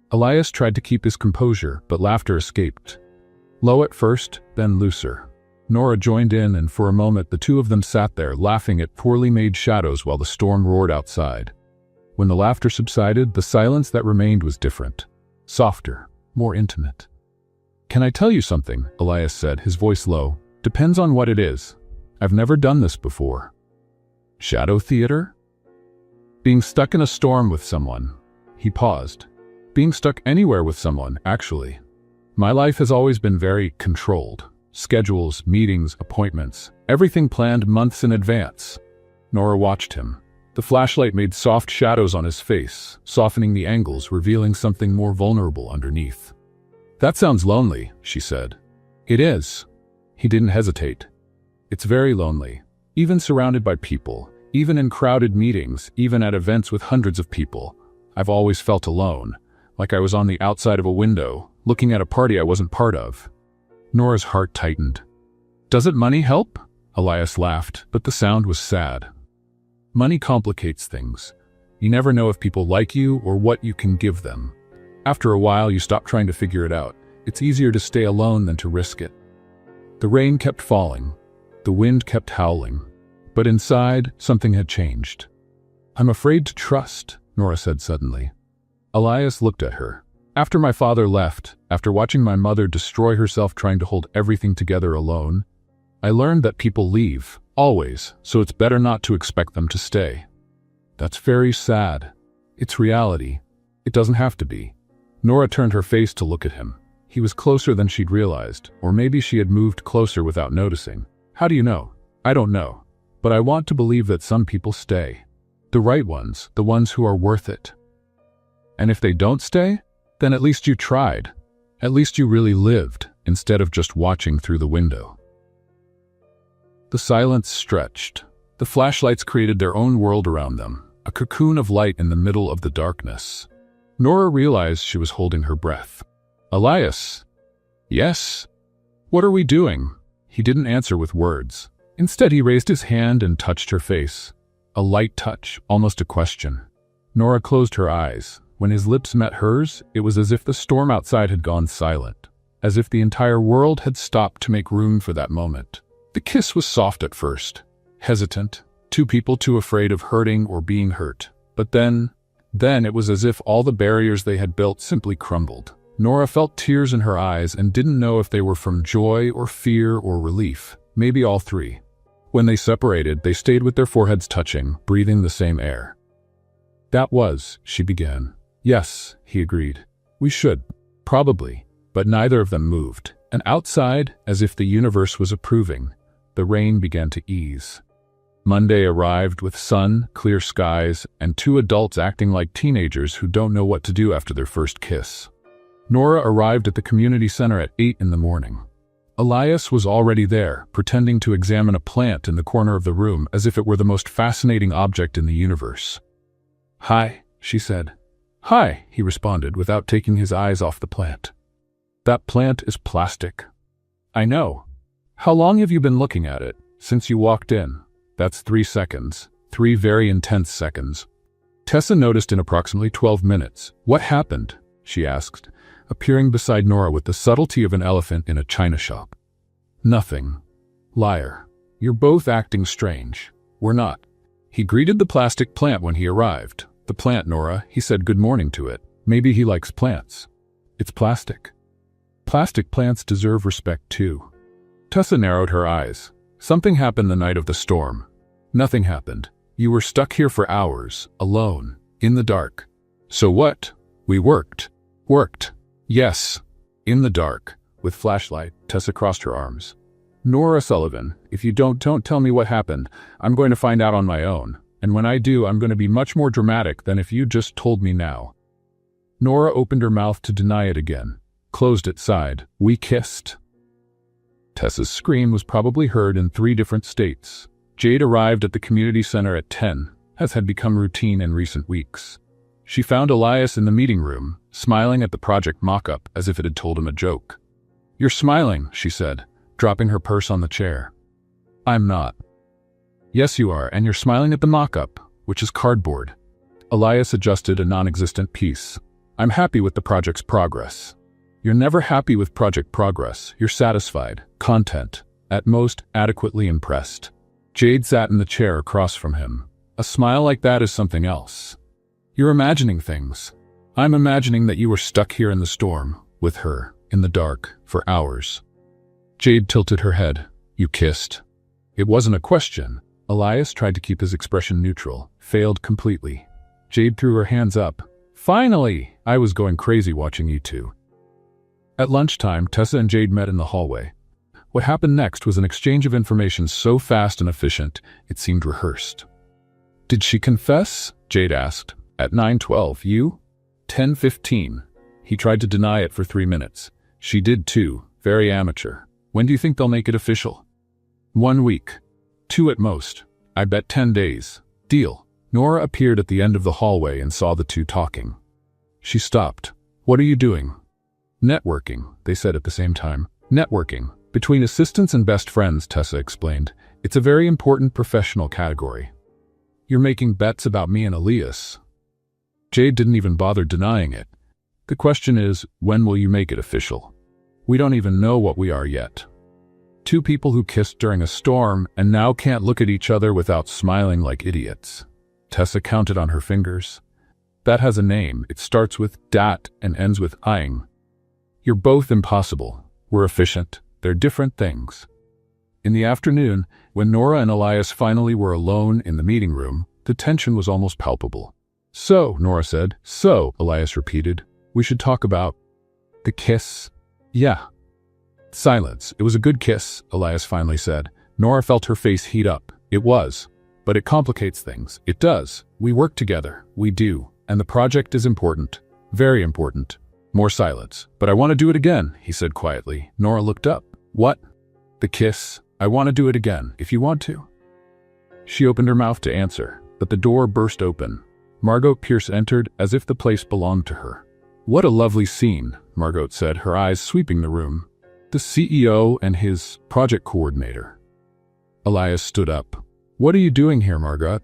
Elias tried to keep his composure, but laughter escaped. Low at first, then looser. Nora joined in, and for a moment the two of them sat there, laughing at poorly made shadows while the storm roared outside. When the laughter subsided, the silence that remained was different. Softer, more intimate. "Can I tell you something?" Elias said, his voice low. "Depends on what it is. I've never done this before." Shadow theater? Being stuck in a storm with someone. He paused. Being stuck anywhere with someone, actually. My life has always been very controlled. Schedules, meetings, appointments, everything planned months in advance. Nora watched him. The flashlight made soft shadows on his face, softening the angles, revealing something more vulnerable underneath. "That sounds lonely," she said. "It is." He didn't hesitate. "It's very lonely. Even surrounded by people, even in crowded meetings, even at events with hundreds of people. I've always felt alone, like I was on the outside of a window, looking at a party I wasn't part of." Nora's heart tightened. "Doesn't money help?" Elias laughed, but the sound was sad. "Money complicates things. You never know if people like you or what you can give them. After a while, you stop trying to figure it out. It's easier to stay alone than to risk it." The rain kept falling. The wind kept howling. But inside, something had changed. "I'm afraid to trust," Nora said suddenly. Elias looked at her. "After my father left, after watching my mother destroy herself trying to hold everything together alone, I learned that people leave, always, so it's better not to expect them to stay." "That's very sad. It's reality. It doesn't have to be." Nora turned her face to look at him. He was closer than she'd realized, or maybe she had moved closer without noticing. "How do you know?" "I don't know. But I want to believe that some people stay. The right ones, the ones who are worth it. And if they don't stay, then at least you tried. At least you really lived, instead of just watching through the window." The silence stretched. The flashlights created their own world around them, a cocoon of light in the middle of the darkness. Nora realized she was holding her breath. "Elias?" "Yes?" "What are we doing?" He didn't answer with words. Instead, he raised his hand and touched her face. A light touch, almost a question. Nora closed her eyes. When his lips met hers, it was as if the storm outside had gone silent, as if the entire world had stopped to make room for that moment. The kiss was soft at first, hesitant, two people too afraid of hurting or being hurt. But then it was as if all the barriers they had built simply crumbled. Nora felt tears in her eyes and didn't know if they were from joy or fear or relief, maybe all three. When they separated, they stayed with their foreheads touching, breathing the same air. "That was," she began. "Yes," he agreed. "We should. Probably." But neither of them moved. And outside, as if the universe was approving, the rain began to ease. Monday arrived with sun, clear skies, and two adults acting like teenagers who don't know what to do after their first kiss. Nora arrived at the community center at 8 in the morning. Elias was already there, pretending to examine a plant in the corner of the room as if it were the most fascinating object in the universe. "Hi," she said. "Hi," he responded without taking his eyes off the plant. "That plant is plastic." "I know. How long have you been looking at it?" "Since you walked in." "That's 3 seconds. 3 very intense seconds." Tessa noticed in approximately 12 minutes. "What happened?" she asked, appearing beside Nora with the subtlety of an elephant in a china shop. "Nothing." "Liar. You're both acting strange." "We're not." He greeted the plastic plant when he arrived. "The plant, Nora," he said good morning to it. Maybe he likes plants. "It's plastic." "Plastic plants deserve respect too." Tessa narrowed her eyes. "Something happened the night of the storm." "Nothing happened. You were stuck here for hours, alone, in the dark." "So what?" "We worked." "Worked?" "Yes." "In the dark." With flashlight, Tessa crossed her arms. "Nora Sullivan, if you don't tell me what happened, I'm going to find out on my own. And when I do, I'm going to be much more dramatic than if you just told me now." Nora opened her mouth to deny it again, closed it, sighed. "We kissed." Tessa's scream was probably heard in 3 different states. Jade arrived at the community center at 10, as had become routine in recent weeks. She found Elias in the meeting room, smiling at the project mock-up as if it had told him a joke. "You're smiling," she said, dropping her purse on the chair. "I'm not." "Yes, you are, and you're smiling at the mock-up, which is cardboard." Elias adjusted a non-existent piece. "I'm happy with the project's progress." "You're never happy with project progress. You're satisfied, content. at most adequately impressed. Jade sat in the chair across from him. A smile like that is something else. You're imagining things. I'm imagining that you were stuck here in the storm, with her, in the dark, for hours. Jade tilted her head. You kissed. It wasn't a question. Elias tried to keep his expression neutral, failed completely. Jade threw her hands up. Finally! I was going crazy watching you two. At lunchtime, Tessa and Jade met in the hallway. What happened next was an exchange of information so fast and efficient, it seemed rehearsed. Did she confess? Jade asked. At 9:12, you? 10:15. He tried to deny it for 3 minutes. She did too, very amateur. When do you think they'll make it official? 1 week. 2 at most. I bet 10 days. Deal. Nora appeared at the end of the hallway and saw the two talking. She stopped. What are you doing? Networking, they said at the same time. Networking. Between assistants and best friends, Tessa explained. It's a very important professional category. You're making bets about me and Elias. Jade didn't even bother denying it. The question is, when will you make it official? We don't even know what we are yet. Two people who kissed during a storm and now can't look at each other without smiling like idiots. Tessa counted on her fingers. That has a name. It starts with dat and ends with ing. You're both impossible. We're efficient. They're different things. In the afternoon, when Nora and Elias finally were alone in the meeting room, the tension was almost palpable. So, Nora said. So, Elias repeated. We should talk about the kiss. Yeah. Silence. It was a good kiss, Elias finally said. Nora felt her face heat up. It was. But it complicates things. It does. We work together. We do. And the project is important. Very important. More silence. But I want to do it again, he said quietly. Nora looked up. What? The kiss. I want to do it again, if you want to. She opened her mouth to answer, but the door burst open. Margot Pierce entered as if the place belonged to her. What a lovely scene, Margot said, her eyes sweeping the room. The CEO and his project coordinator. Elias stood up. What are you doing here, Margot?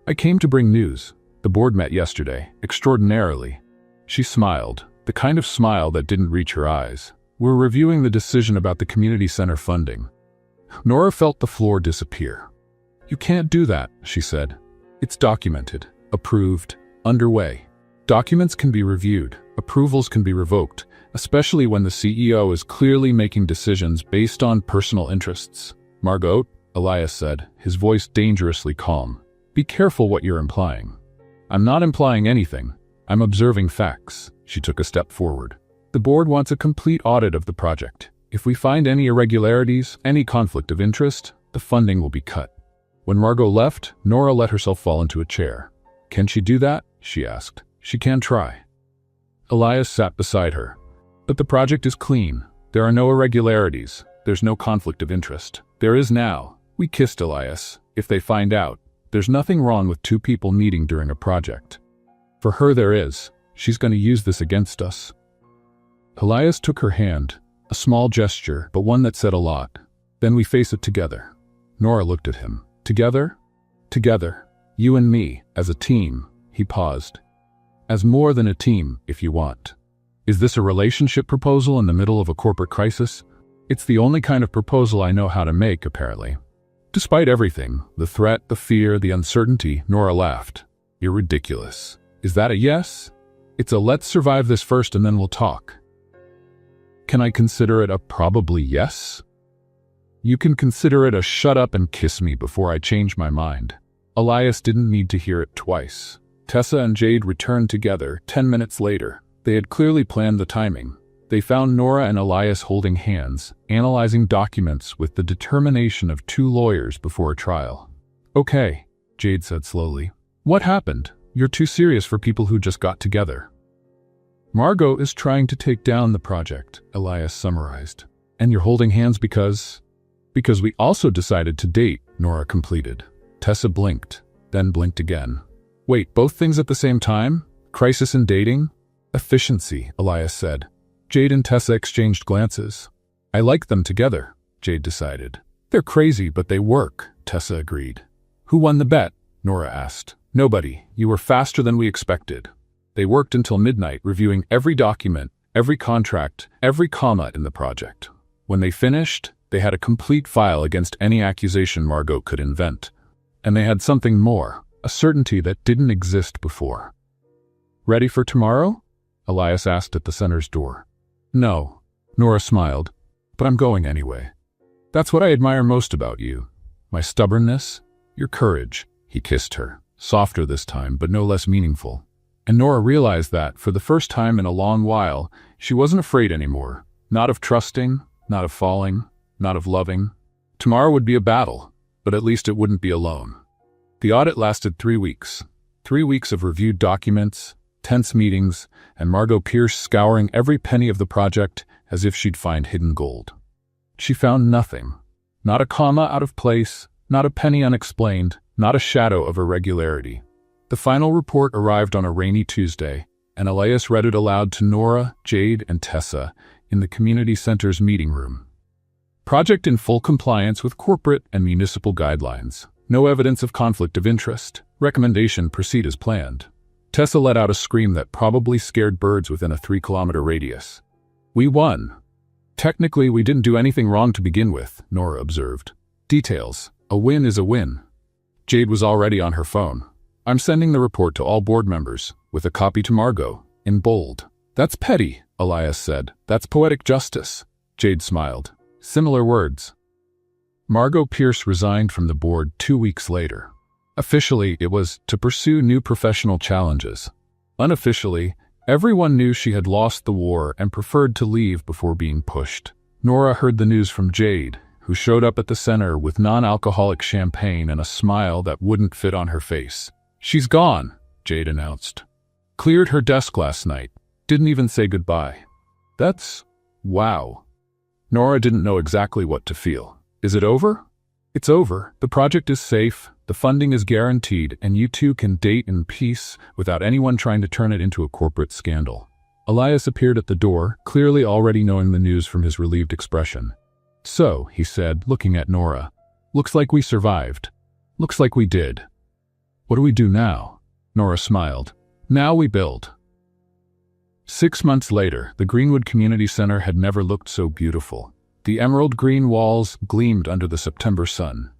I came to bring news. The board met yesterday, extraordinarily. She smiled, the kind of smile that didn't reach her eyes. We're reviewing the decision about the community center funding. Nora felt the floor disappear. You can't do that, she said. It's documented, approved, underway. Documents can be reviewed, approvals can be revoked, especially when the CEO is clearly making decisions based on personal interests. Margot, Elias said, his voice dangerously calm. Be careful what you're implying. I'm not implying anything. I'm observing facts. She took a step forward. The board wants a complete audit of the project. If we find any irregularities, any conflict of interest, the funding will be cut. When Margot left, Nora let herself fall into a chair. Can she do that? She asked. She can try. Elias sat beside her. But the project is clean. There are no irregularities. There's no conflict of interest. There is now. We kissed Elias. If they find out, there's nothing wrong with two people meeting during a project. For her there is. She's going to use this against us. Elias took her hand, a small gesture, but one that said a lot. Then we face it together. Nora looked at him. Together? Together. You and me, as a team. He paused. As more than a team, if you want. Is this a relationship proposal in the middle of a corporate crisis? It's the only kind of proposal I know how to make, apparently. Despite everything, the threat, the fear, the uncertainty, Nora laughed. You're ridiculous. Is that a yes? It's a let's survive this first and then we'll talk. Can I consider it a probably yes? You can consider it a shut up and kiss me before I change my mind. Elias didn't need to hear it twice. Tessa and Jade returned together 10 minutes later. They had clearly planned the timing. They found Nora and Elias holding hands, analyzing documents with the determination of two lawyers before a trial. Okay, Jade said slowly. What happened? You're too serious for people who just got together. Margot is trying to take down the project, Elias summarized. And you're holding hands because we also decided to date, Nora completed. Tessa blinked, then blinked again. Wait, both things at the same time? Crisis and dating? Efficiency, Elias said. Jade and Tessa exchanged glances. I like them together, Jade decided. They're crazy, but they work, Tessa agreed. Who won the bet? Nora asked. Nobody. You were faster than we expected. They worked until midnight, reviewing every document, every contract, every comma in the project. When they finished, They had a complete file against any accusation Margot could invent. And they had something more, a certainty that didn't exist before. "Ready for tomorrow?" Elias asked at the center's door. "No," Nora smiled, "but I'm going anyway. That's what I admire most about you. My stubbornness, your courage." He kissed her, softer this time, but no less meaningful. And Nora realized that, for the first time in a long while, she wasn't afraid anymore. Not of trusting, not of falling, not of loving. Tomorrow would be a battle, but at least it wouldn't be alone. The audit lasted 3 weeks. 3 weeks of reviewed documents, tense meetings, and Margot Pierce scouring every penny of the project as if she'd find hidden gold. She found nothing. Not a comma out of place, not a penny unexplained, not a shadow of irregularity. The final report arrived on a rainy Tuesday, and Elias read it aloud to Nora, Jade, and Tessa in the community center's meeting room. Project in full compliance with corporate and municipal guidelines. No evidence of conflict of interest. Recommendation: proceed as planned. Tessa let out a scream that probably scared birds within a 3-kilometer radius. "We won." "Technically, we didn't do anything wrong to begin with," Nora observed. "Details. A win is a win." Jade was already on her phone. "I'm sending the report to all board members, with a copy to Margot, in bold." "That's petty," Elias said. "That's poetic justice." Jade smiled. Similar words. Margot Pierce resigned from the board 2 weeks later. Officially, it was to pursue new professional challenges. Unofficially, everyone knew she had lost the war and preferred to leave before being pushed. Nora heard the news from Jade, who showed up at the center with non-alcoholic champagne and a smile that wouldn't fit on her face. "She's gone," Jade announced. "Cleared her desk last night. Didn't even say goodbye." That's... wow. Nora didn't know exactly what to feel. Is it over? It's over. The project is safe, the funding is guaranteed, and you two can date in peace without anyone trying to turn it into a corporate scandal. Elias appeared at the door, clearly already knowing the news from his relieved expression. "So," he said, looking at Nora, "looks like we survived. Looks like we did. What do we do now?" Nora smiled. "Now we build." 6 months later, the Greenwood Community Center had never looked so beautiful. The emerald green walls gleamed under the September sun.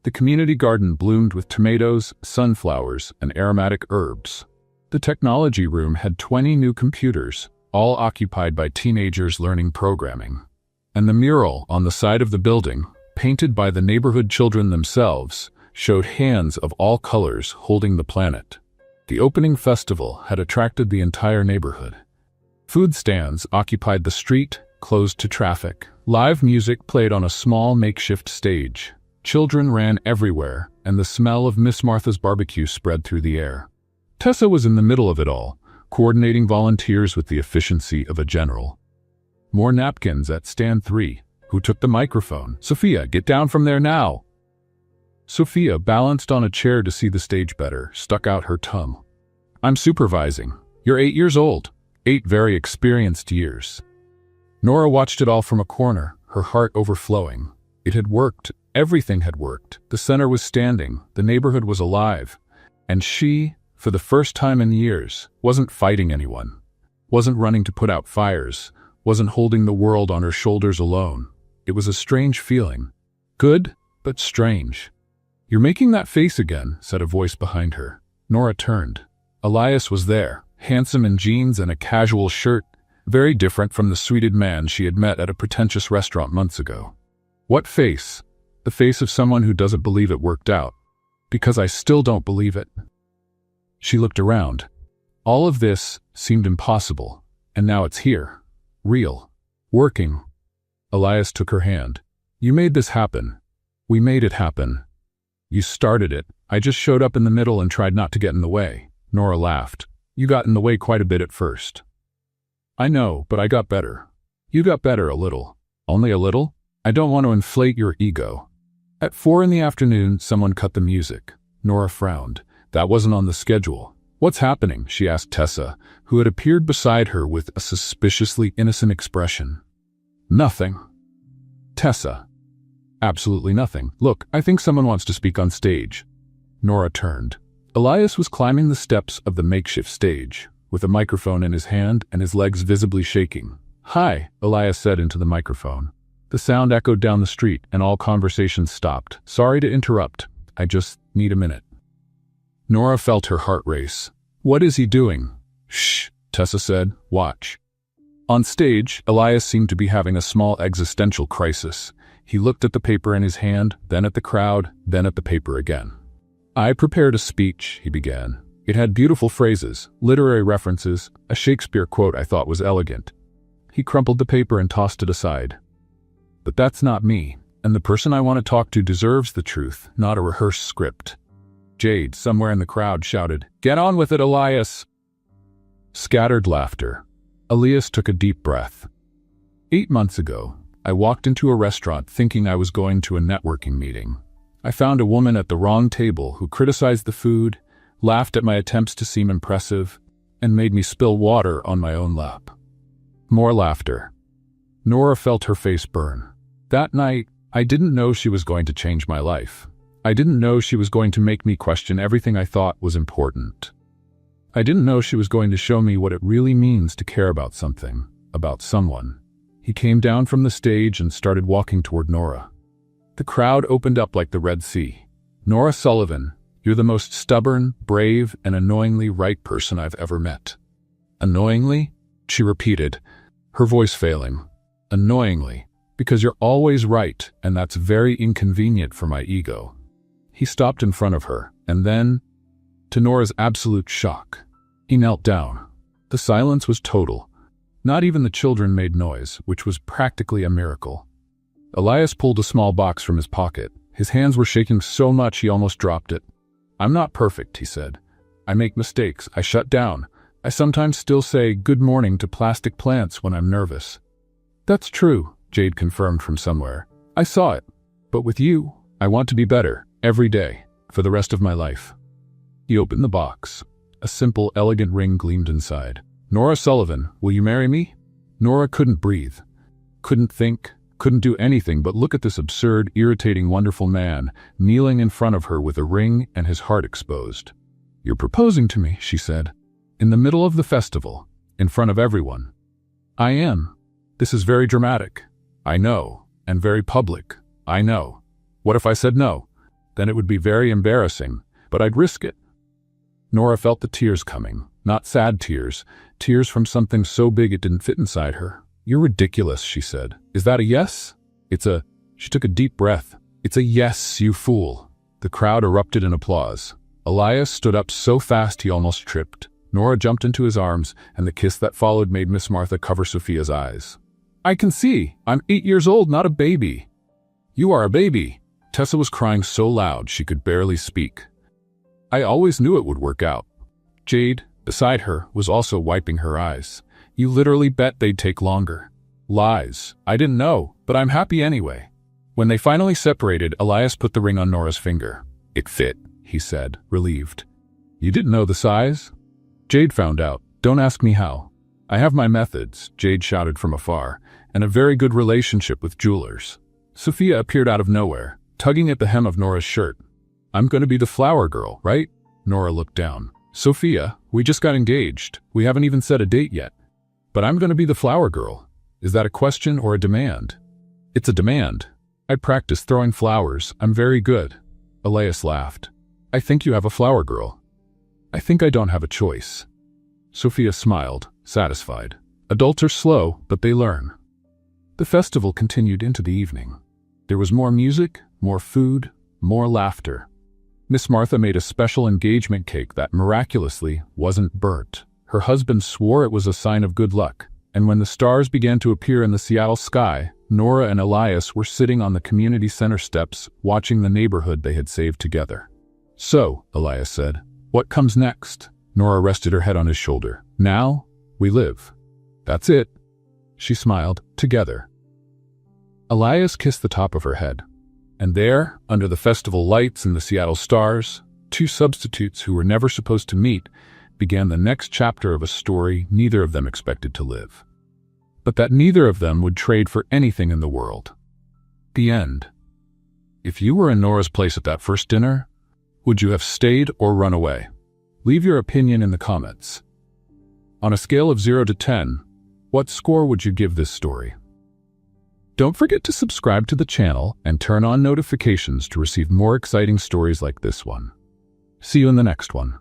The community garden bloomed with tomatoes, sunflowers, and aromatic herbs. The technology room had 20 new computers, all occupied by teenagers learning programming. And the mural on the side of the building, painted by the neighborhood children themselves, showed hands of all colors holding the planet. The opening festival had attracted the entire neighborhood. Food stands occupied the street, closed to traffic. Live music played on a small makeshift stage. Children ran everywhere, and the smell of Miss Martha's barbecue spread through the air. Tessa was in the middle of it all, coordinating volunteers with the efficiency of a general. More napkins at stand 3. Who took the microphone? "Sophia, get down from there now!" Sophia, balanced on a chair to see the stage better, stuck out her tongue. "I'm supervising. You're 8 years old. 8 very experienced years." Nora watched it all from a corner, her heart overflowing. It had worked. Everything had worked. The center was standing. The neighborhood was alive. And she, for the first time in years, wasn't fighting anyone. Wasn't running to put out fires. Wasn't holding the world on her shoulders alone. It was a strange feeling. Good, but strange. "You're making that face again," said a voice behind her. Nora turned. Elias was there, handsome in jeans and a casual shirt, very different from the suited man she had met at a pretentious restaurant months ago. "What face?" "The face of someone who doesn't believe it worked out. Because I still don't believe it." She looked around. All of this seemed impossible, and now it's here. Real. Working. Elias took her hand. "You made this happen. We made it happen. You started it. I just showed up in the middle and tried not to get in the way." Nora laughed. "You got in the way quite a bit at first." "I know, but I got better." "You got better a little." "Only a little? I don't want to inflate your ego." At 4 in the afternoon, someone cut the music. Nora frowned. That wasn't on the schedule. "What's happening?" she asked Tessa, who had appeared beside her with a suspiciously innocent expression. "Nothing." "Tessa." "Absolutely nothing. Look, I think someone wants to speak on stage." Nora turned. Elias was climbing the steps of the makeshift stage, with a microphone in his hand and his legs visibly shaking. "Hi," Elias said into the microphone. The sound echoed down the street, and all conversations stopped. "Sorry to interrupt. I just need a minute." Nora felt her heart race. "What is he doing?" "Shh," Tessa said. "Watch." On stage, Elias seemed to be having a small existential crisis. He looked at the paper in his hand, then at the crowd, then at the paper again. "I prepared a speech," he began. "It had beautiful phrases, literary references, a Shakespeare quote I thought was elegant." He crumpled the paper and tossed it aside. "But that's not me, and the person I want to talk to deserves the truth, not a rehearsed script." Jade, somewhere in the crowd, shouted, "Get on with it, Elias!" Scattered laughter. Elias took a deep breath. 8 months ago, I walked into a restaurant thinking I was going to a networking meeting. I found a woman at the wrong table who criticized the food, laughed at my attempts to seem impressive, and made me spill water on my own lap. More laughter. Nora felt her face burn. That night, I didn't know she was going to change my life. I didn't know she was going to make me question everything I thought was important. I didn't know she was going to show me what it really means to care about something, about someone. He came down from the stage and started walking toward Nora. The crowd opened up like the Red Sea. "Nora Sullivan, you're the most stubborn, brave, and annoyingly right person I've ever met." "Annoyingly?" she repeated, her voice failing. "Annoyingly, because you're always right, and that's very inconvenient for my ego." He stopped in front of her, and then, to Nora's absolute shock, he knelt down. The silence was total. Not even the children made noise, which was practically a miracle. Elias pulled a small box from his pocket. His hands were shaking so much he almost dropped it. "I'm not perfect," he said. "I make mistakes. I shut down. I sometimes still say good morning to plastic plants when I'm nervous." "That's true," Jade confirmed from somewhere. "I saw it. But with you, I want to be better, every day, for the rest of my life." He opened the box. A simple, elegant ring gleamed inside. "Nora Sullivan, will you marry me?" Nora couldn't breathe, couldn't think, couldn't do anything but look at this absurd, irritating, wonderful man kneeling in front of her with a ring and his heart exposed. "You're proposing to me," she said, "in the middle of the festival, in front of everyone." "I am. This is very dramatic." "I know, and very public. I know. What if I said no? Then it would be very embarrassing, but I'd risk it." Nora felt the tears coming, not sad tears, tears from something so big it didn't fit inside her. "You're ridiculous," she said. "Is that a yes?" She took a deep breath. "It's a yes, you fool." The crowd erupted in applause. Elias stood up so fast he almost tripped. Nora jumped into his arms, and the kiss that followed made Miss Martha cover Sophia's eyes. "I can see. I'm 8 years old, not a baby." "You are a baby." Tessa was crying so loud she could barely speak. "I always knew it would work out." Jade, beside her, was also wiping her eyes. "You literally bet they'd take longer." "Lies. I didn't know, but I'm happy anyway." When they finally separated, Elias put the ring on Nora's finger. "It fit," he said, relieved. "You didn't know the size?" Jade found out. "Don't ask me how. I have my methods," Jade shouted from afar, "and a very good relationship with jewelers." Sophia appeared out of nowhere, tugging at the hem of Nora's shirt. "I'm going to be the flower girl, right?" Nora looked down. "Sophia, we just got engaged. We haven't even set a date yet." "But I'm going to be the flower girl. Is that a question or a demand?" "It's a demand. I practice throwing flowers. I'm very good." Elias laughed. "I think you have a flower girl." "I think I don't have a choice." Sophia smiled, satisfied. Adults are slow, but they learn. The festival continued into the evening. There was more music, more food, more laughter. Miss Martha made a special engagement cake that miraculously wasn't burnt. Her husband swore it was a sign of good luck, and when the stars began to appear in the Seattle sky, Nora and Elias were sitting on the community center steps watching the neighborhood they had saved together. "So," Elias said, "what comes next?" Nora rested her head on his shoulder. "Now, we live." "That's it." She smiled. "Together." Elias kissed the top of her head. And there, under the festival lights and the Seattle stars, two substitutes who were never supposed to meet began the next chapter of a story neither of them expected to live. But that neither of them would trade for anything in the world. The end. If you were in Nora's place at that first dinner, would you have stayed or run away? Leave your opinion in the comments. On a scale of 0 to 10, what score would you give this story? Don't forget to subscribe to the channel and turn on notifications to receive more exciting stories like this one. See you in the next one.